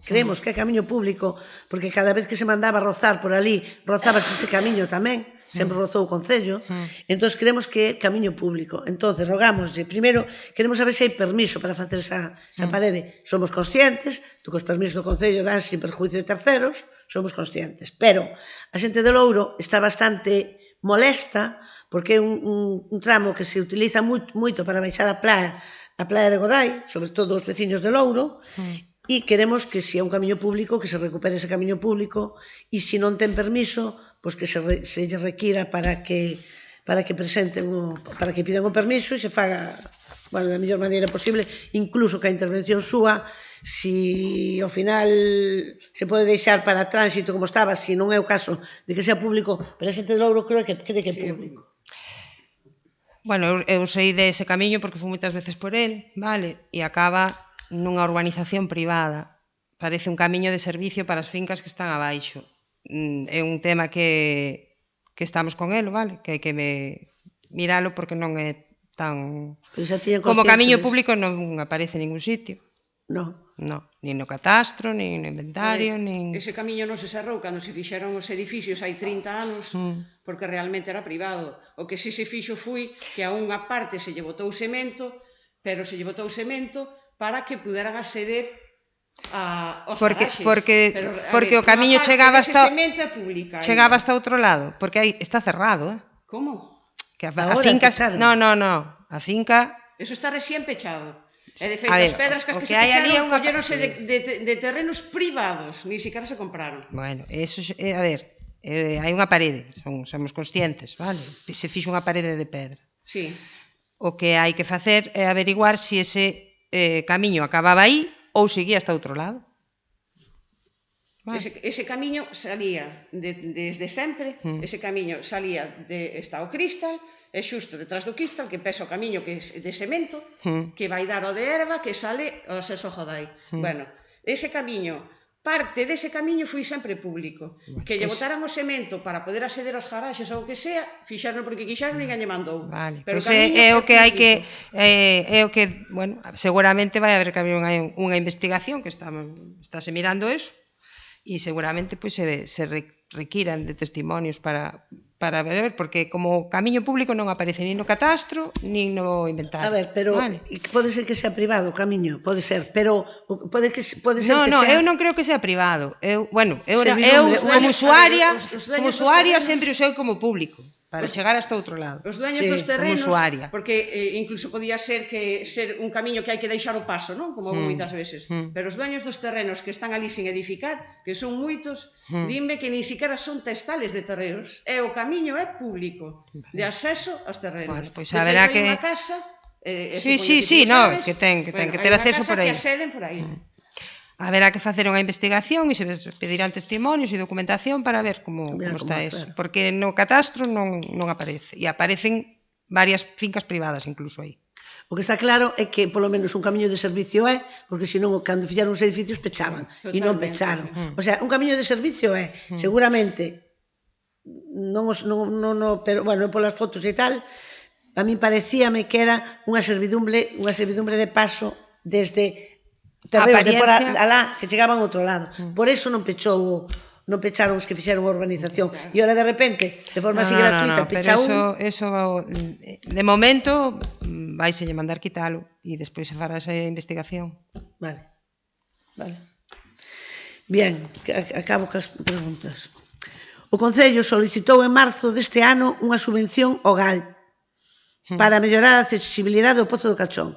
porque cada vez que se mandaba rozar por ali, rozábase ese camiño tamén, sempre rozou o Concello, entón creemos que é camiño público. Entón, rogámoslle, primeiro, queremos saber se hai permiso para facer esa parede. Somos conscientes do que os permisos do Concello dan sin perjuicio de terceros, somos conscientes, pero a xente de Louro está bastante molesta porque é un tramo que se utiliza moito para baixar a playa a Playa de Godai, sobre todo os veciños de Louro, e queremos que se é un camiño público, que se recupere ese camiño público, e se non ten permiso, pois que se lle requira para que presenten para que pidan o permiso e se faga da mellor maneira posible, incluso que a intervención súa, si ao final se pode deixar para tránsito como estaba, se non é o caso de que sea público, pero a xente de Louro creo que de que é público.
Bueno, eu sei dese camiño porque fui moitas veces por el, vale, e acaba nunha urbanización privada. Parece un camiño de servicio para as fincas que están abaixo. É un tema que estamos con ele, vale, que hai que miralo porque non é tan... Como camiño público non aparece en ningún sitio.
Non.
No, nin no catastro, nin no inventario, nin...
Ese camiño non se cerrou cando se fixeron os edificios hai 30 anos, porque realmente era privado. O que si se fixo foi que a unha parte se lle botou cemento, pero se lle botou cemento para que puderan acceder aos garaxes.
Porque o camiño chegaba hasta outro lado, porque aí está cerrado,
Como?
Que a finca... No, a finca...
Eso está recién pechado. E de feito, as pedras que se pecharon colleronse de terrenos privados, ni siquiera se compraron.
Bueno, eso, a ver, hai unha parede, somos conscientes, vale? Se fixo unha parede de pedra.
Sí.
O que hai que facer é averiguar se ese camiño acababa aí ou seguía hasta outro lado.
Vale. Ese camiño salía desde sempre, ese camiño salía está o Cristal, e xusto detrás do Cristal que pesa o camiño que é de cemento, que vai dar o de erva que sale ao acceso ao Jodai. Bueno, ese camiño, parte dese camiño foi sempre público. Que lle botaran o cemento para poder acceder aos garaxes ou o que sea, fixaron porque quixaron e ninguén lle mandou.
Vale, pois é o que hai que bueno, seguramente vai haber que abrir unha investigación que estáse mirando eso. E seguramente pois se requiran de testimonios para ver, porque como camiño público non aparece nin no catastro nin no inventario.
A ver, pero pode ser que sea privado o camiño, pode ser, pero pode ser que sea...
No, eu non creo que sea privado. Eu como usuaria sempre o sei como público. Para chegar hasta outro lado.
Os dueños dos terrenos, porque incluso podía ser un camiño que hai que deixar o paso, non? Como moitas veces. Pero os dueños dos terrenos que están ali sin edificar, que son moitos, dime que nin siquiera son testales de terrenos. O camiño é público, de acceso aos terrenos.
Bueno, pois haberá que...
Hai unha casa...
Sí, no, que ten que ter acceso por aí.
Hai unha casa que acceden por aí.
Haberá que facer unha investigación e se pedirán testimonios e documentación para ver como está eso. Porque no catastro non aparece. E aparecen varias fincas privadas incluso aí.
O que está claro é que polo menos un camiño de servicio é, porque senón cando fixaron os edificios pechaban e non pecharon. O sea, un camiño de servicio é, seguramente, pero bueno, polas fotos e tal, a mí parecíame que era unha servidumbre de paso desde terreos de por alá que chegaban ao outro lado. Por eso non pecharon os que fixeron a urbanización. E ahora de repente, de forma así gratuita, pecha un...
Eso de momento vaise lle mandar quitalo e despois se fará esa investigación.
Vale. Bien, acabo cas preguntas. O Concello solicitou en marzo deste ano unha subvención ao GAL para mellorar a accesibilidade do Pozo do Cachón.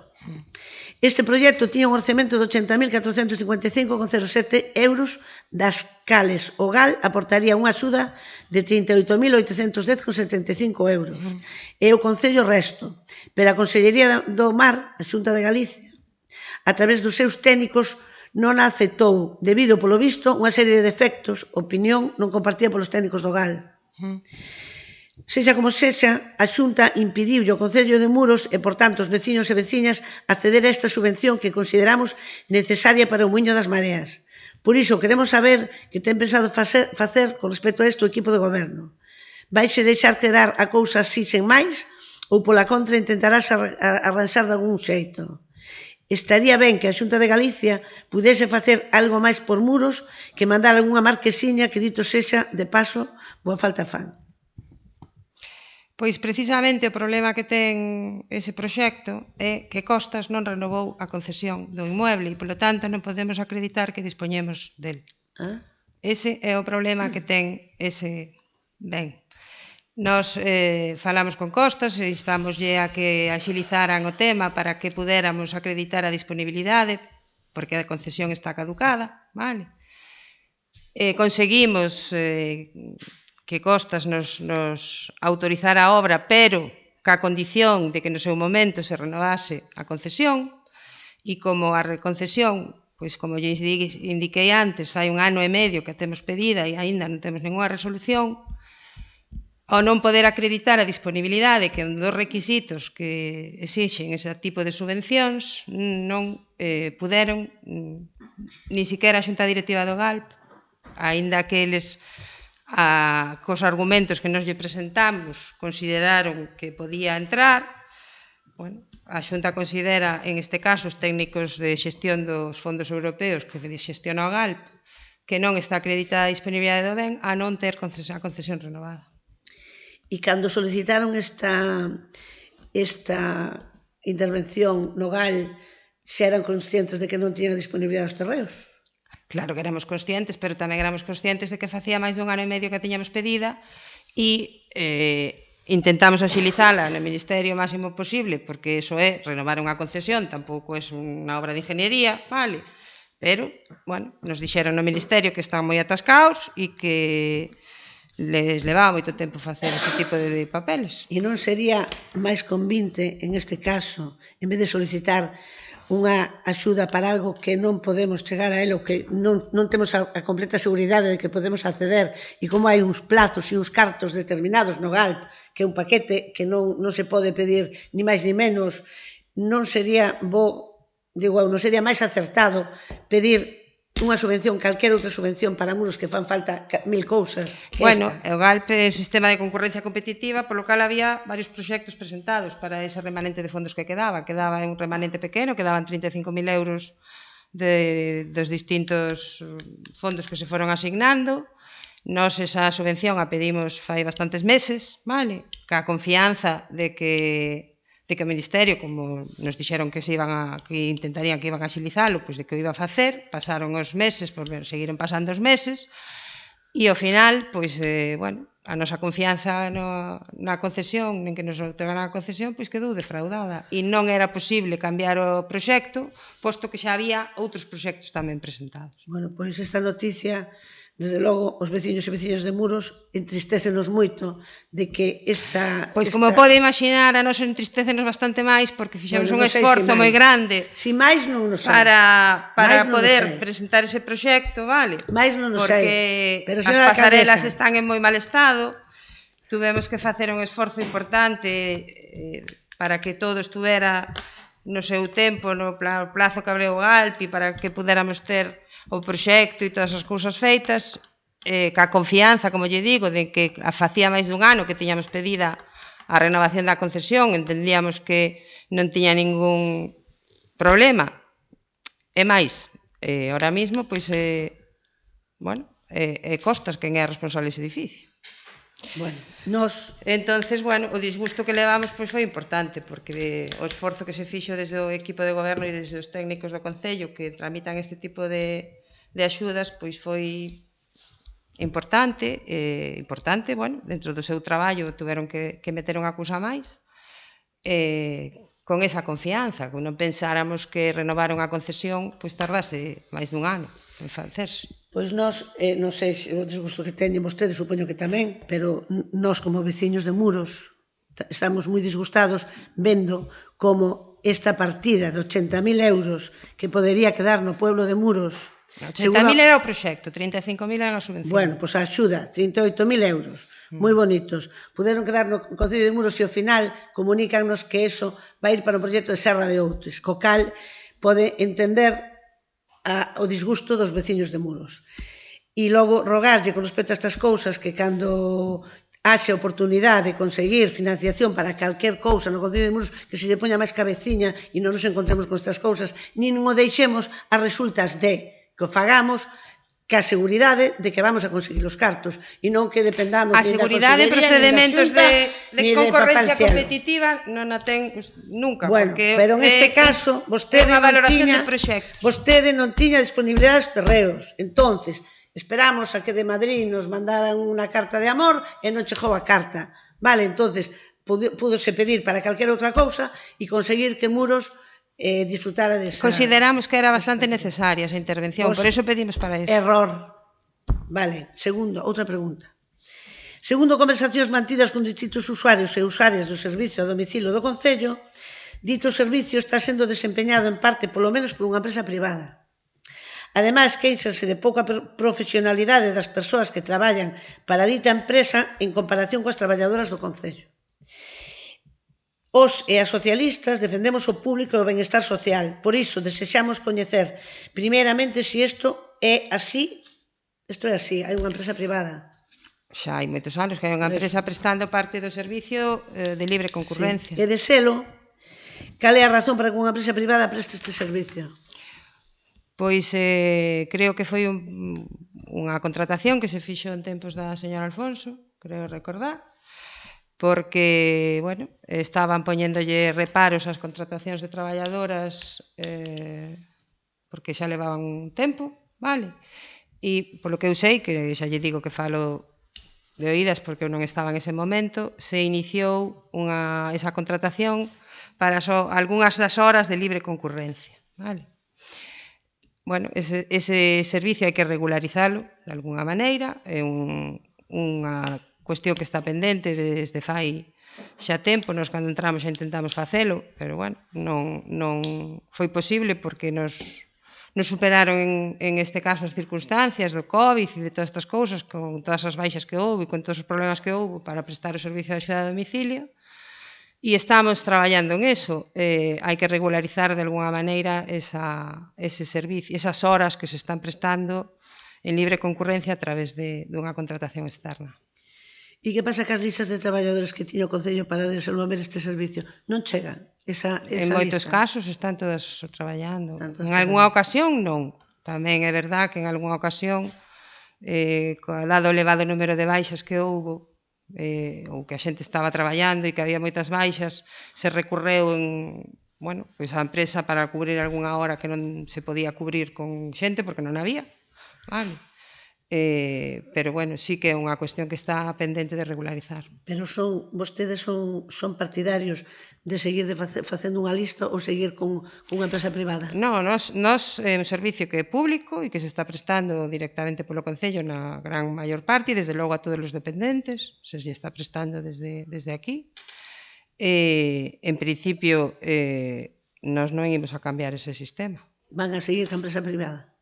Este proxecto tiña un orzamento de 80.455,07 euros, das cales o GAL aportaría unha axuda de 38.810,75 euros. E o Concello resto, pero a Consellería do Mar, a Xunta de Galicia, a través dos seus técnicos, non aceptou, debido, polo visto, unha serie de defectos, opinión non compartida polos técnicos do GAL. Sexa como sexa, a Xunta impediulle ao Concello de Muros e, por tanto, os veciños e veciñas acceder a esta subvención que consideramos necesaria para o Muiño das Mareas. Por iso, queremos saber que ten pensado facer con respecto a isto o equipo de goberno. Vaise deixar quedar a cousa así sen máis ou, pola contra, intentarás arranxar de algún xeito? Estaría ben que a Xunta de Galicia pudese facer algo máis por Muros que mandar algunha marquesiña que, dito sexa, de paso, boa falta fan.
Pois precisamente o problema que ten ese proxecto é que Costas non renovou a concesión do inmueble e, polo tanto, non podemos acreditar que dispoñemos del. Ese é o problema que ten ese ben. Nós falamos con Costas e instámoslle a que axilizaran o tema para que pudéramos acreditar a disponibilidade, porque a concesión está caducada, vale? Conseguimos que Costas nos autorizara a obra, pero ca condición de que no seu momento se renovase a concesión, e como a reconcesión, pois como lle indiquei antes, fai 1 ano e medio que a temos pedida e aínda non temos ninguna resolución, ao non poder acreditar a disponibilidade, que é un dos requisitos que exixen ese tipo de subvencións, non puderon, ni siquiera a Xunta Directiva do GALP, aínda que eles, cos argumentos que nos lle presentamos, consideraron que podía entrar. Bueno, a Xunta considera, en este caso, os técnicos de xestión dos fondos europeos que xestiona o GALP, que non está acreditada a disponibilidade do ben a non ter a concesión renovada.
E cando solicitaron esta intervención no GAL, xa eran conscientes de que non tiñan disponibilidade os terreos?
Claro que éramos conscientes, pero tamén éramos conscientes de que facía máis dun ano e medio que a tiñamos pedida e intentamos axilizala no Ministerio o máximo posible, porque iso é renovar unha concesión, tampouco é unha obra de ingeniería, vale? Pero, bueno, nos dixeron no Ministerio que están moi atascados e que les levaba moito tempo facer ese tipo de papeles.
E non sería máis convinte, en este caso, en vez de solicitar unha axuda para algo que non podemos chegar a elo, que non temos a completa seguridade de que podemos acceder, e como hai uns plazos e uns cartos determinados no GALP, que é un paquete que non se pode pedir ni máis ni menos, non sería non sería máis acertado pedir unha subvención, calquera outra subvención para muros que fan falta 1000 cousas.
Bueno, o GALP é un sistema de concurrencia competitiva, polo cal había varios proxectos presentados para ese remanente de fondos que quedaba. Quedaba un remanente pequeno, quedaban 35.000 euros dos distintos fondos que se foron asignando. Nós esa subvención a pedimos fai bastantes meses, vale? Ca confianza de que o Ministerio, como nos dixeron que intentarían que iban a axilizalo, pois de que o iba a facer, pasaron os meses, seguiron pasando os meses, e ao final, pois, bueno, a nosa confianza na concesión, nen que nos outorgaran a concesión, pois quedou defraudada. E non era posible cambiar o proxecto, posto que xa había outros proxectos tamén presentados.
Bueno, pois esta noticia, desde logo, os veciños e veciñas de Muros entristécenos moito de que esta...
Pois como pode imaginar, a nos entristécenos bastante máis porque fixemos un esforzo moi grande para poder presentar ese proxecto, vale?
Mais non o sei.
Porque as pasarelas están en moi mal estado, tuvemos que facer un esforzo importante para que todo estuvera no seu tempo, no plazo que abriu o GALP, e para que pudéramos ter o proxecto e todas as cousas feitas, ca confianza, como lle digo, de que facía máis dun ano que tiñamos pedida a renovación da concesión, entendíamos que non tiña ningún problema. E máis, ahora mismo, pois, bueno, Costas quen é responsable dese edificio.
Bueno,
entonces, bueno, o disgusto que levamos pois foi importante, porque o esforzo que se fixo desde o equipo de goberno e desde os técnicos do Concello que tramitan este tipo de axudas, pois foi importante, bueno, dentro do seu traballo tiveron que meter unha cousa máis, con esa confianza, que non pensáramos que renovar unha concesión pois tardase máis dun ano en facerse.
Pois nós, non sei o desgusto que teñen vostedes, supoño que tamén, pero nós como veciños de Muros estamos moi disgustados vendo como esta partida de 80.000 euros que podería quedar no pueblo de Muros...
80.000 era o proxecto, 35.000 era a subvención.
Bueno, pois a axuda, 38.000 euros, moi bonitos. Puderon quedar no Concello de Muros e ao final comunícanos que eso vai ir para o proxecto de Serra de Outes, co cal pode entender o disgusto dos veciños de Muros. E logo rogarlle con respecto a estas cousas que cando haxe oportunidade de conseguir financiación para calquer cousa no Concello de Muros que se lle poña máis cabeciña e non nos encontremos con estas cousas, nin o deixemos a resultas de que o fagamos que a seguridade de que vamos a conseguir os cartos e non que dependamos
a seguridade de procedimentos de concorrencia competitiva non a ten nunca.
Bueno, pero en este caso vostede non tiña disponibilidade dos terreos. Entonces, esperamos a que de Madrid nos mandaran unha carta de amor e non chegou a carta. Vale, entonces, púdose pedir para calquera outra cousa e conseguir que Muros disfrutara desa...
Consideramos que era bastante necesaria esa intervención, por eso pedimos para eso.
Error. Vale, segundo, outra pregunta. Segundo conversacións mantidas con distintos usuarios e usuarias do servicio a domicilio do Concello, dito servicio está sendo desempeñado en parte polo menos por unha empresa privada. Ademais, queixanse de pouca profesionalidade das persoas que traballan para dita empresa en comparación coas traballadoras do Concello. Os e as socialistas defendemos o público e o benestar social, por iso desexamos coñecer primeiramente se isto é así. Isto é así, hai unha empresa privada.
Xa hai moitos anos que hai unha empresa prestando parte do servicio de libre concurrencia.
E de selo, cal é a razón para que unha empresa privada preste este servicio?
Pois creo que foi unha contratación que se fixo en tempos da señora Alfonso, creo recordar, porque, bueno, estaban poñéndolle reparos ás contratacións de traballadoras porque xa levaban un tempo, vale? E, polo que eu sei, que xa lle digo que falo de oídas porque eu non estaba en ese momento, se iniciou esa contratación para só algunhas das horas de libre concurrencia, vale? Bueno, ese servicio hai que regularizalo de alguna maneira, é unha cuestión que está pendente desde fai xa tempo, nos cando entramos xa intentamos facelo, pero bueno, non foi posible porque nos superaron en este caso as circunstancias do COVID e de todas estas cousas, con todas as baixas que houve e con todos os problemas que houve para prestar o servicio de axuda a domicilio, e estamos traballando en eso. Hai que regularizar de alguna maneira ese servicio, esas horas que se están prestando en libre concurrencia a través dunha contratación externa.
E que pasa cas listas de traballadores que tiña o Concello para desenvolver este servicio? Non chegan esa
en moitos
lista.
casos están todas traballando. En algunha ocasión non. Tamén é verdad que en algunha ocasión, dado o elevado número de baixas que houbo, ou que a xente estaba traballando e que había moitas baixas, se recurreu pois a empresa para cubrir algunha hora que non se podía cubrir con xente porque non había, vale? Pero bueno, sí que é unha cuestión que está pendente de regularizar.
Pero vostedes son partidarios de seguir facendo unha lista ou seguir con unha empresa privada?
Non, nos é un servicio que é público e que se está prestando directamente polo Concello na gran maior parte e desde logo a todos os dependentes, se lle está prestando desde aquí. En principio, nos non imos a cambiar ese sistema.
Van a seguir ca empresa privada?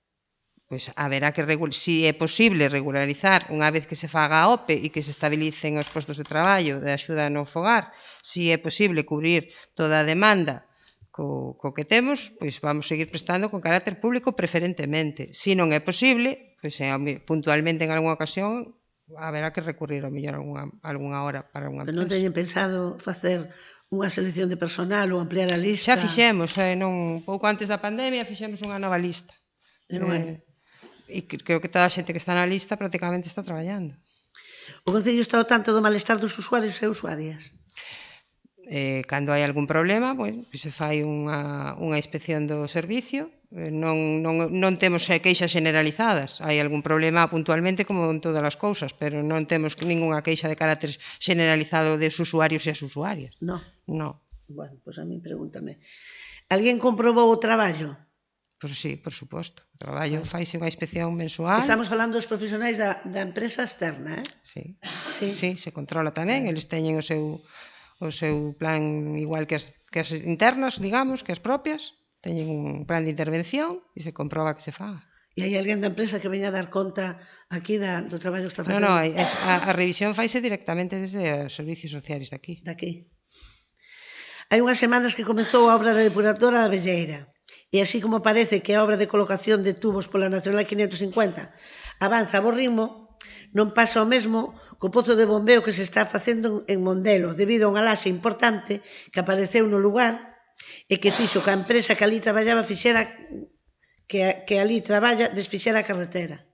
Pois haberá que, si é posible, regularizar unha vez que se faga a OPE e que se estabilicen os postos de traballo de axuda no fogar, si é posible cubrir toda a demanda co que temos, pois vamos seguir prestando con carácter público preferentemente. Si non é posible, pois puntualmente en algunha ocasión haberá que recurrir ao mellor algunha hora para unha empresa.
Pero non teñen pensado facer unha selección de personal ou ampliar a lista?
Xa fixemos, pouco antes da pandemia fixemos unha nova lista.
E non é?
E creo que toda a xente que está na lista prácticamente está traballando.
O Concello está ao tanto do malestar dos usuarios e usuarias?
Cando hai algún problema, pois se fai unha inspección do servicio. Non temos queixas generalizadas. Hai algún problema puntualmente como en todas as cousas, pero non temos ningunha queixa de carácter generalizado dos usuarios e as usuarias.
Non?
Non.
Bueno, pois a mí pregúntame. Alguén comprobou o traballo?
Pois sí, por suposto. O traballo faise unha inspección mensual.
Estamos falando dos profesionais da empresa externa,
Sí, se controla tamén. Eles teñen o seu plan igual que as internas, digamos, que as propias. Teñen un plan de intervención e se comproba que se faga.
E hai alguén da empresa que veña a dar conta aquí do traballo que está facendo?
Non, a revisión faise directamente desde os servicios sociais daqui.
Hai unhas semanas que comezou a obra da depuradora da Velleira. E así como parece que a obra de colocación de tubos pola Nacional 550 avanza a bo ritmo, non pasa o mesmo co pozo de bombeo que se está facendo en Mondelo, debido a unha laxe importante que apareceu no lugar e que fixo que a empresa que ali traballaba desfixera a carretera.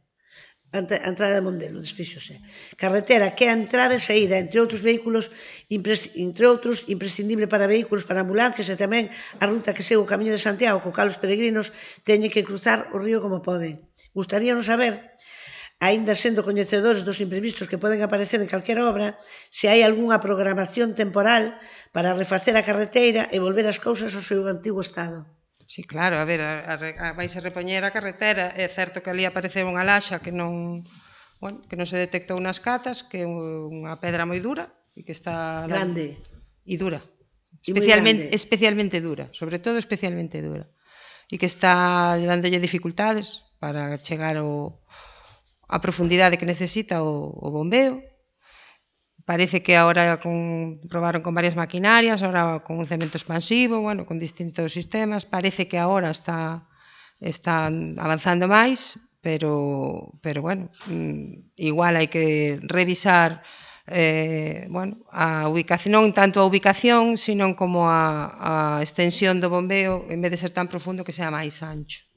A entrada de Mondelo, desfíxose. Carretera que é a entrada e saída, entre outros imprescindible para vehículos, para ambulancias e tamén a ruta que segue o Camiño de Santiago, co cal os peregrinos teñen que cruzar o río como poden. Gustaríanos saber aínda sendo coñecedores dos imprevistos que poden aparecer en calquera obra, se hai algunha programación temporal para refacer a carreteira e volver as cousas ao seu antigo estado.
Sí, claro, a ver, vaise repoñer a carretera. É certo que ali apareceu unha laxa que non se detectou nas catas, que é unha pedra moi dura e que está...
Grande.
E dura.
E moi grande.
Especialmente dura, sobre todo especialmente dura. E que está dándolle dificultades para chegar a profundidade que necesita o bombeo. Parece que agora probaron con varias maquinarias, agora con un cemento expansivo, con distintos sistemas. Parece que agora está avanzando máis, pero igual hai que revisar a ubicación, non tanto a ubicación, sino como a extensión do bombeo, en vez de ser tan profundo, que sea máis ancho.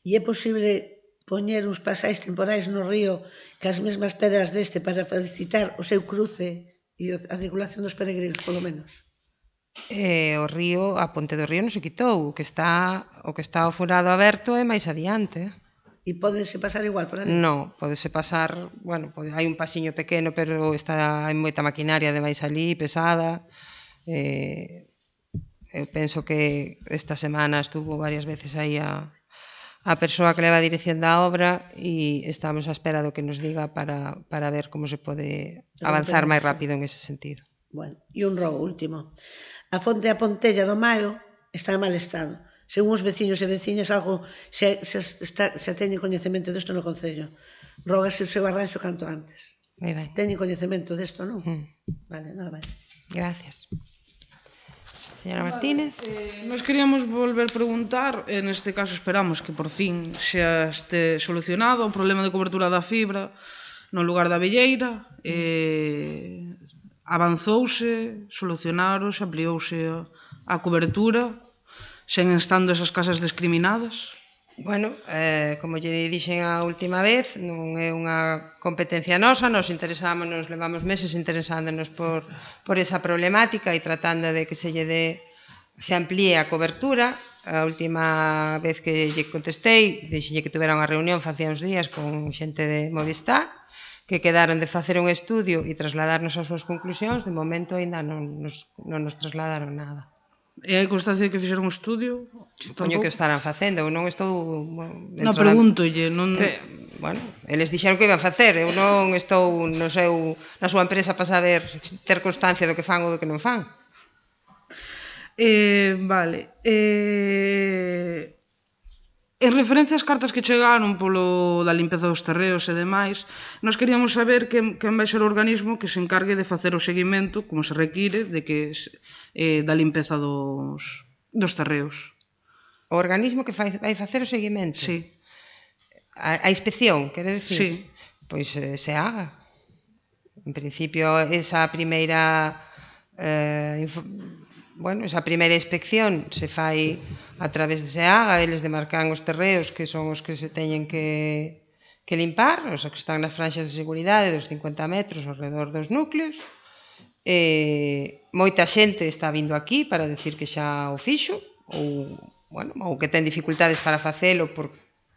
E é posible poñer uns pasais temporais no río cas mesmas pedras deste para facilitar o seu cruce e a circulación dos peregrinos, polo menos?
O río, a ponte do río non se quitou, o que está o furado aberto é máis adiante.
E pódese pasar igual por ali?
Non, pódese pasar, hai un pasiño pequeno, pero hai moita maquinaria ademais ali, pesada. Eu penso que esta semana estuvo varias veces aí a persoa que leva a dirección da obra e estamos á espera do que nos diga para ver como se pode avanzar máis rápido en ese sentido.
Bueno, e un rogo último. A fonte da Pontella do Maio está en mal estado. Según os veciños e veciñas, algo se teñen coñecemento desto no Concello. Rógase o seu arranxo canto antes. Teñen coñecemento desto, non? Vale, nada máis.
Gracias. Señora Martínez.
Nos queríamos volver a preguntar, neste caso esperamos que por fin xa este solucionado o problema de cobertura da fibra no lugar da Velleira. Avanzouse, solucionarouse, ampliouse a cobertura, sen estando esas casas discriminadas?
Como lle dixen a última vez, non é unha competencia nosa, nos interesámonos, levamos meses interesándonos por esa problemática e tratando de que se amplíe a cobertura. A última vez que lle contestei, dixenlle que tuvera unha reunión facía uns días con xente de Movistar, que quedaron de facer un estudio e trasladarnos as súas conclusións. De momento ainda non nos trasladaron nada.
E hai constancia de que fixeron un estudio?
Supoño que o estarán facendo, eu non estou...
Non, pregúntolle, non...
Eles dixeron que iban facer, eu non estou na súa empresa para saber ter constancia do que fan ou do que non fan.
Vale. En referencia ás cartas que chegaron polo da limpeza dos terreos e demais, nós queríamos saber quen vai ser o organismo que se encargue de facer o seguimento, como se require, da limpeza dos terreos.
O organismo que vai facer o seguimento?
Sí.
A inspección, quere dicir?
Sí.
Pois se haga. En principio, esa primeira inspección se fai a través de SEAGA, eles demarcan os terreos que son os que se teñen que limpar, os que están nas franxas de seguridade dos 50 metros ao redor dos núcleos. Moita xente está vindo aquí para decir que xa o fixo ou que ten dificultades para facelo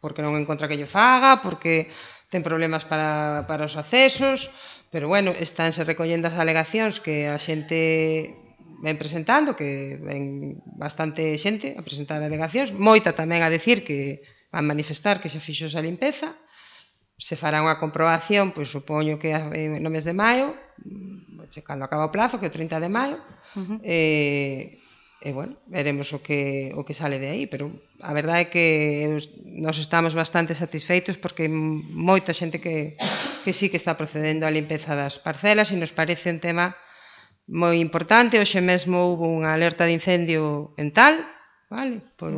porque non encontra que llo faga, porque ten problemas para os accesos, pero estánse recollendo as alegacións que a xente ven presentando, que ven bastante xente a presentar alegacións, moita tamén a decir que van manifestar que xa fixo esa limpeza. Se fará unha comprobación, pois supoño que no mes de maio, cando acaba o plazo, que é o 30 de maio, veremos o que sale de aí, pero a verdade é que nos estamos bastante satisfeitos porque hai moita xente que sí que está procedendo á limpeza das parcelas e nos parece un tema moi importante. Hoxe mesmo houve unha alerta de incendio en Tal, por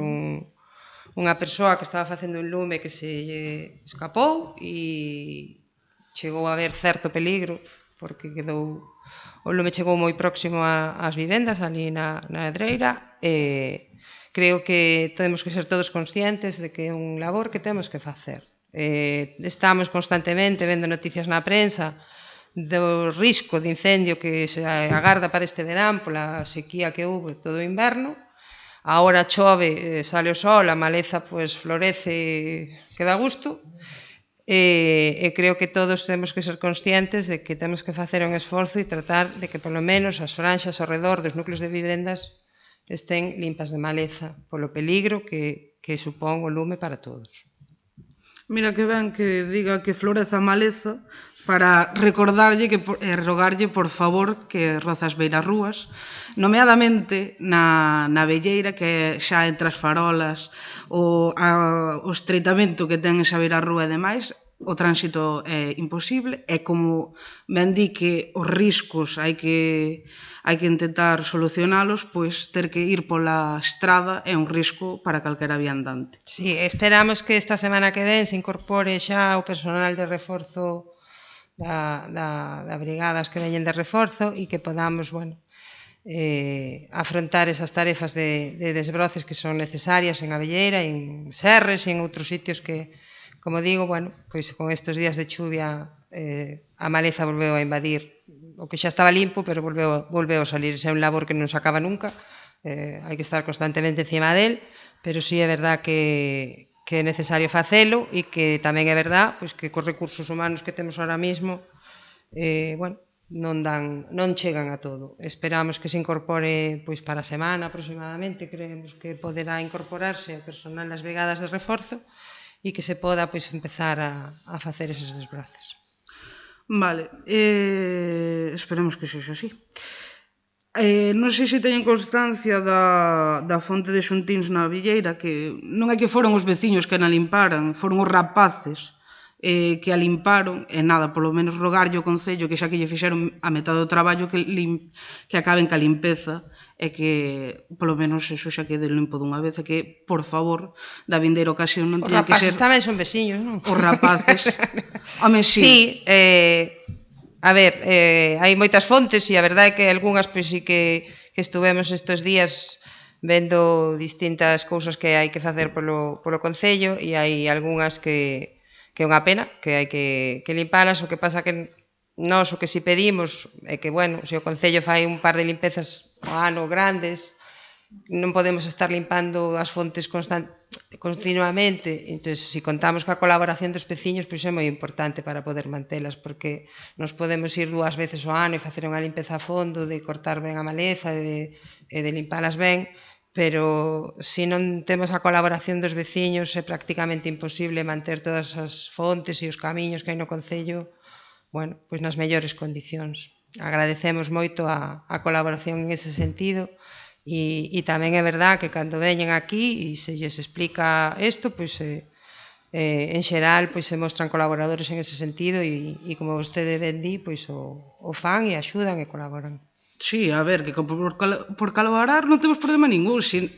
unha persoa que estaba facendo un lume que se escapou e chegou a haber certo peligro porque o lume chegou moi próximo ás vivendas ali na Edreira. Creo que temos que ser todos conscientes de que é un labor que temos que facer. Estamos constantemente vendo noticias na prensa do risco de incendio que se agarda para este verán pola sequía que houve todo o inverno. Agora chove, sale o sol, a maleza florece que dá gusto. e creo que todos temos que ser conscientes de que temos que facer un esforzo e tratar de que polo menos as franxas ao redor dos núcleos de vivendas estén limpas de maleza polo peligro que supón o lume para todos.
Mira que ben que diga que floreza a maleza para recordarlle e rogarlle por favor que roza as beiras rúas, nomeadamente na velleira que xa entre as farolas, o estreitamento que ten esa beira rúa e demais, o tránsito é imposible, e como ben di que os riscos hai que intentar solucionalos, pois ter que ir pola estrada é un risco para calquera viandante.
Sí, esperamos que esta semana que ven se incorpore xa o personal de reforzo da brigadas que veñen de reforzo e que podamos, afrontar esas tarefas de desbroces que son necesarias en Abelleira, en Serres e en outros sitios que, como digo, pois con estes días de chuvia a maleza volveu a invadir o que xa estaba limpo, pero volveu a salir. É un labor que non se acaba nunca, hai que estar constantemente encima del, pero sí é verdad que é necesario facelo e que tamén é verdad pois que cos recursos humanos que temos ahora mismo non chegan a todo. Esperamos que se incorpore pois para a semana aproximadamente, creemos que poderá incorporarse o personal das brigadas de reforzo e que se poda pois empezar a facer eses desbraces.
Vale, esperemos que sexa así. Non sei se teñen constancia da fonte de Xuntíns na Villeira, que non é que foron os veciños que na limparan, foron os rapaces que a limparon, e nada, polo menos rogarlle ao Concello que xa que lle fixeron a metade do traballo que acaben ca limpeza e que polo menos eso xa quede limpo dunha vez, e que, por favor, da vindeira ocasión non teña que ser...
Os rapaces tamén son veciños, non?
Os rapaces. Home, sí.
Sí, a ver, hai moitas fontes e a verdade é que algunhas pois sí que estuvemos estes días vendo distintas cousas que hai que facer polo Concello e hai algunhas que é unha pena, que hai que limpalas. O que pasa que nós o que si pedimos é que, se o Concello fai un par de limpezas ao ano grandes, non podemos estar limpando as fontes continuamente. Entón, se contamos coa colaboración dos veciños, pois é moi importante para poder mantelas, porque nos podemos ir 2 veces ao ano e facer unha limpeza a fondo, de cortar ben a maleza e de limpalas ben, pero se non temos a colaboración dos veciños é prácticamente imposible manter todas as fontes e os camiños que hai no Concello pois nas mellores condicións. Agradecemos moito a colaboración en ese sentido. E tamén é verdad que cando veñen aquí e se lles explica isto, pois en xeral pois se mostran colaboradores en ese sentido e como vostede ben di, pois o fan e axudan e colaboran.
Sí, a ver, que por colaborar non temos problema ningún. Si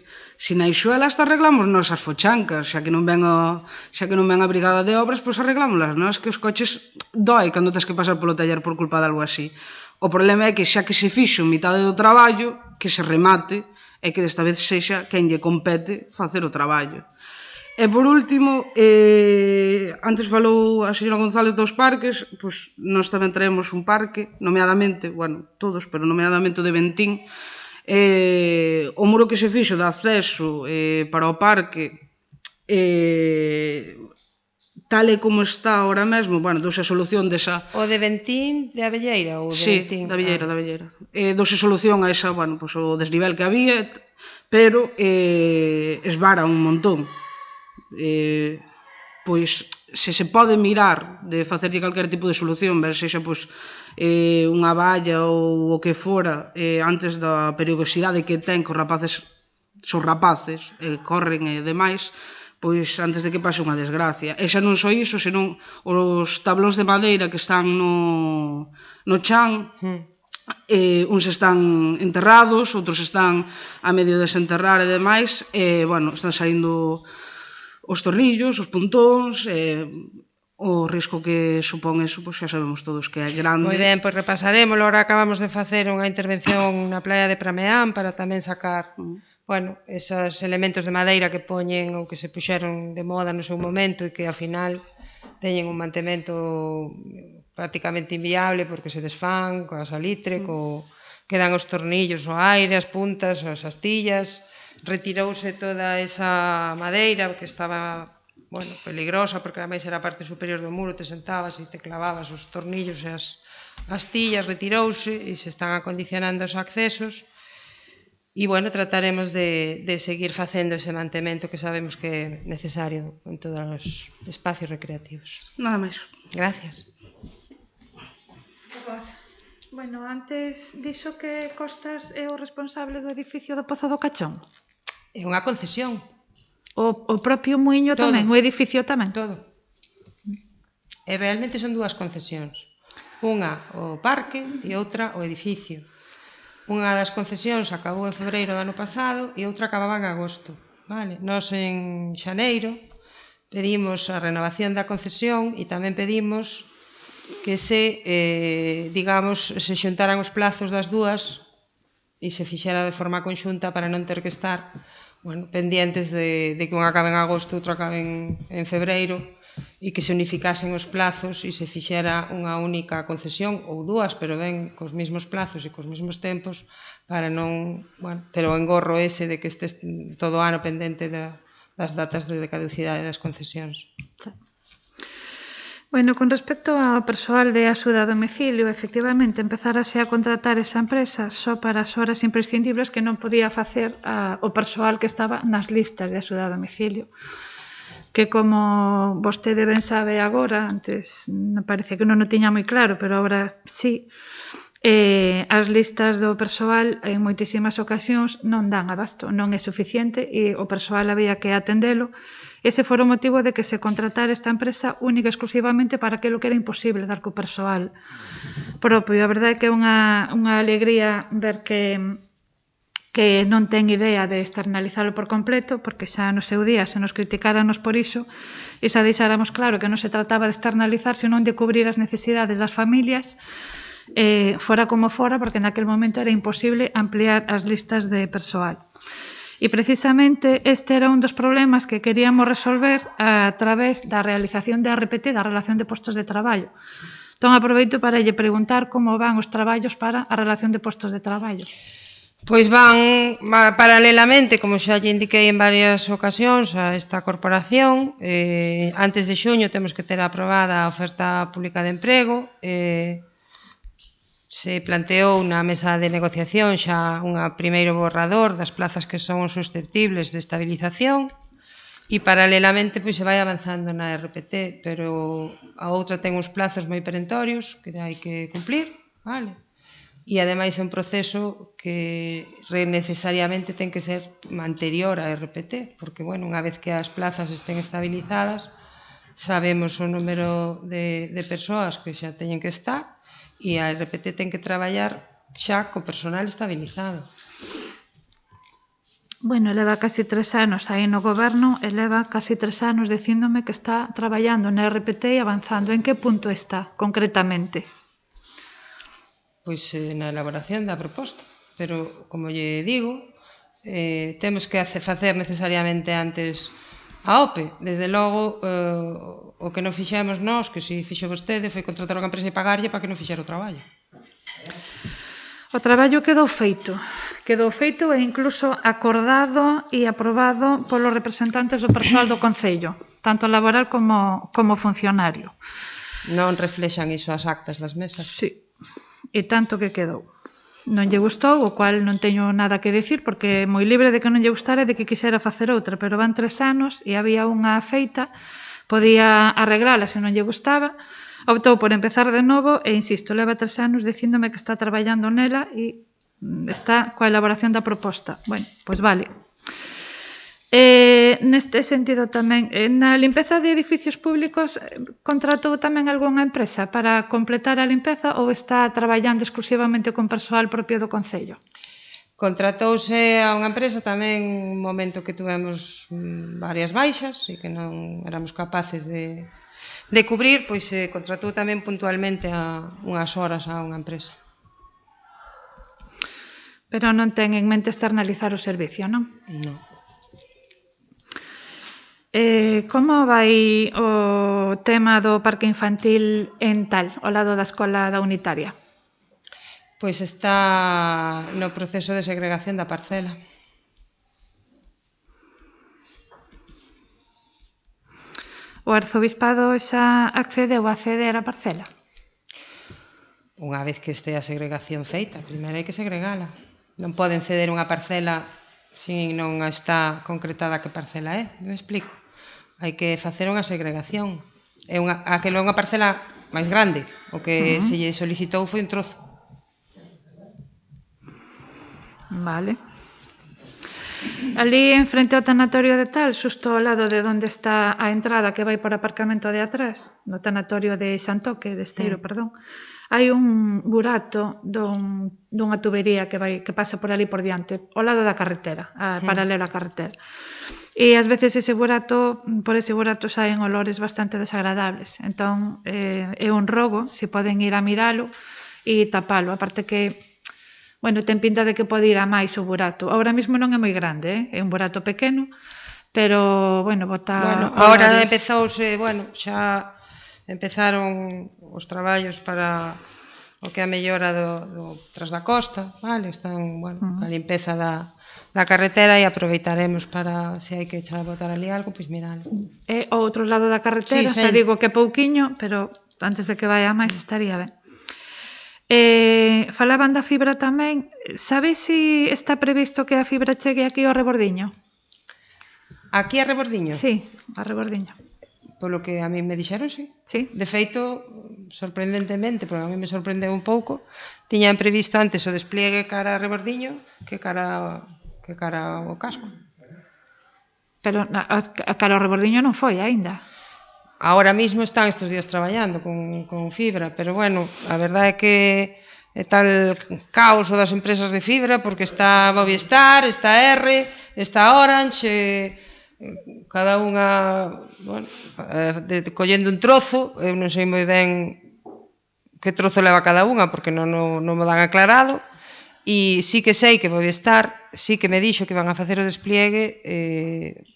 na Ixuela hasta arreglamos nosas fochancas, xa que non ven a brigada de obras, pois arreglámolas, non? Es que os coches doi cando tens que pasar polo taller por culpa de algo así. O problema é que xa que se fixo mitade do traballo, que se remate e que desta vez sexa quen lle compete facer o traballo. E por último, antes falou a señora González dos parques, pois nós tamén traemos un parque, nomeadamente, todos, pero nomeadamente o de Bentín. O muro que se fixo de acceso para o parque, tal e como está ahora mesmo, douse a solución desa...
O de Bentín de Abelleira?
Sí, da Abelleira. Douse solución a esa, o desnivel que había, pero esvara un montón. Pois se pode mirar de facerlle calquer tipo de solución, ver sexa unha valla ou o que fora, antes da perigosidade que ten que os rapaces corren e demais, pois antes de que pase unha desgracia. E xa non só iso, senón os tablóns de madeira que están no chan, uns están enterrados, outros están a medio desenterrar e demais, están saindo os tornillos, os puntóns, o risco que supón eso, pois xa sabemos todos que é grande.
Moi ben, pois repasaremoslo. Ahora acabamos de facer unha intervención na playa de Prameán para tamén sacar esos elementos de madeira que poñen ou que se puxeron de moda no seu momento e que ao final teñen un mantemento prácticamente inviable porque se desfán coa salitre, quedan os tornillos ao aire, as puntas, as astillas. Retirouse toda esa madeira que estaba bueno, peligrosa, porque ademais era a parte superior do muro, te sentabas e te clavabas os tornillos e as tillas, retirouse e se están acondicionando os accesos. E, bueno, trataremos de seguir facendo ese mantemento que sabemos que é necesario en todos os espacios recreativos.
Nada máis.
Gracias.
Bueno, antes dixo que Costas é o responsable do edificio do Pozo do Cachón.
É unha concesión.
O propio muiño
Todo.
tamén, o edificio tamén.
Todo. E realmente son dúas concesións. Unha o parque e outra o edificio. Unha das concesións acabou en febreiro do ano pasado e outra acababa en agosto. Vale? Nós en xaneiro pedimos a renovación da concesión e tamén pedimos que se xuntaran os plazos das dúas e se fixera de forma conxunta para non ter que estar pendientes de que unha acabe en agosto e outra acabe en febreiro e que se unificasen os plazos e se fixera unha única concesión ou dúas, pero ben cos mesmos plazos e cos mesmos tempos para non ter o engorro ese de que estes todo o ano pendente das datas de caducidade das concesións.
Bueno, con respecto ao persoal de axuda a domicilio, efectivamente, empezarase a contratar esa empresa só para as horas imprescindibles que non podía facer o persoal que estaba nas listas de axuda a domicilio. Que como vostede ben sabe agora, antes me parece que non o tiña moi claro, pero agora sí, as listas do persoal en moitísimas ocasións non dan abasto, non é suficiente e o persoal había que atendelo. Ese foi o motivo de que se contratara esta empresa única e exclusivamente para aquilo que era imposible dar co persoal propio. A verdade é que é unha alegría ver que non ten idea de externalizarlo por completo, porque xa no seu día se nos criticáranos por iso e xa deixáramos claro que non se trataba de externalizar, senón de cubrir as necesidades das familias, fora como fora, porque naquel momento era imposible ampliar as listas de persoal. E precisamente este era un dos problemas que queríamos resolver a través da realización da RPT, da Relación de Postos de Traballo. Entón aproveito para lle preguntar como van os traballos para a Relación de Postos de Traballo.
Pois van paralelamente, como xa lle indiquei en varias ocasións, a esta corporación. Antes de xuño temos que ter aprobada a oferta pública de emprego. Se planteou na mesa de negociación xa un primeiro borrador das plazas que son susceptibles de estabilización e paralelamente pois se vai avanzando na RPT, pero a outra ten uns plazos moi perentorios que hai que cumplir, vale? E ademais é un proceso que necesariamente ten que ser anterior á RPT, porque, bueno, unha vez que as plazas estén estabilizadas, sabemos o número de persoas que xa teñen que estar e a RPT ten que traballar xa co personal estabilizado.
Bueno, leva casi 3 anos aí no goberno e leva casi 3 anos dicíndome que está traballando na RPT e avanzando. En que punto está, concretamente?
Pois na elaboración da proposta, pero, como lle digo, temos que facer necesariamente antes a OPE. Desde logo, o que non fixemos nós, que si fixo vostede, foi contratar unha empresa e pagarlle para que non fixera o traballo.
O traballo quedou feito e incluso acordado e aprobado polos representantes do persoal do Concello, tanto laboral como funcionario.
Non reflexan iso as actas das mesas?
Sí, e tanto que quedou. Non lle gustou, o cual non teño nada que decir, porque é moi libre de que non lle gustara e de que quixera facer outra, pero van 3 anos e había unha feita, podía arreglala se non lle gustaba, optou por empezar de novo e, insisto, leva 3 anos dicíndome que está traballando nela e está coa elaboración da proposta. Bueno, pois vale. Neste sentido tamén, na limpeza de edificios públicos contratou tamén algunha empresa para completar a limpeza ou está traballando exclusivamente con persoal propio do Concello?
Contratouse a unha empresa tamén un momento que tuvemos varias baixas e que non éramos capaces de cubrir, pois se contratou tamén puntualmente a unhas horas a unha empresa.
Pero non ten en mente externalizar o servicio, non?
Non.
Como vai o tema do parque infantil en Tal, ao lado da escola da Unitaria?
Pois está no proceso de segregación da parcela.
O arzobispado xa accedeu a ceder a parcela?
Unha vez que este a segregación feita, primeiro hai que segregala. Non poden ceder unha parcela se non está concretada que parcela é, me explico. Hai que facer unha segregación. Aquela é unha parcela máis grande, o que se lle solicitou foi un trozo.
Vale. Ali, en frente ao tanatorio de Tal, xusto ao lado de onde está a entrada que vai por aparcamento de atrás, no tanatorio de Santoque, de Esteiro, perdón, hai un burato dunha tubería que pasa por ali por diante, ao lado da carretera, paralela á carretera. E ás veces por ese burato saen olores bastante desagradables. Entón, é un rogo, se poden ir a miralo e tapalo. Aparte que, bueno, ten pinta de que pode ir a máis o burato. Ahora mesmo non é moi grande, é un burato pequeno, pero, bueno, bota...
Ahora empezouse, xa empezaron os traballos para o que é a mellora do tras da costa, vale? Están, a limpeza da carretera e aproveitaremos para, se hai que botar ali algo, pois miralo.
É o outro lado da carretera, xa digo que é pouquiño, pero antes de que vaya máis estaría ben. Falaban da fibra tamén. Sabes se está previsto que a fibra chegue aquí ao Rebordiño?
Aquí a Rebordiño?
Sí, a Rebordiño.
Polo que a mí me dixeron, sí.
De
feito, sorprendentemente, porque a mí me sorprendeu un pouco, tiñan previsto antes o despliegue cara a Rebordiño que cara ao casco.
Pero a cara ao Rebordiño non foi aínda.
Ahora mismo están estes días traballando con fibra, pero bueno, a verdade é que é tal caos o das empresas de fibra, porque está Movistar, está R, está Orange, cada unha collendo un trozo. Eu non sei moi ben que trozo leva cada unha, porque non me dan aclarado, e sí que sei que Movistar sí que me dixo que van a facer o despliegue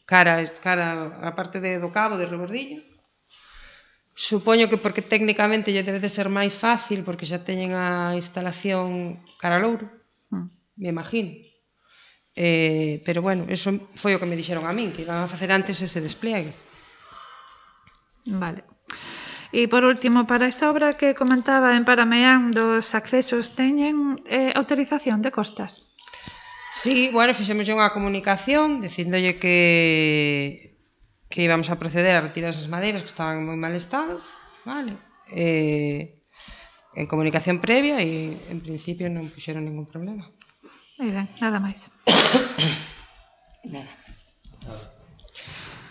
cara a parte do cabo de Rebordiño. Supoño que porque técnicamente lle debe de ser máis fácil, porque xa teñen a instalación cara a Louro, me imagino. Pero bueno, eso foi o que me dixeron a min, que iban a facer antes ese despliegue.
Vale. E por último, para esa obra que comentaba en Parameán dos accesos, teñen autorización de costas?
Sí, bueno, fixemos unha comunicación dicíndolle que íbamos a proceder a retirar esas madeiras que estaban en moi mal estado, vale? En comunicación previa e en principio non puxeron ningún problema.
Moi ben, nada máis.
Nada máis.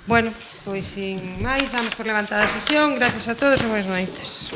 Bueno, pois sin máis, damos por levantada a sesión. Gracias a todos e boas noites.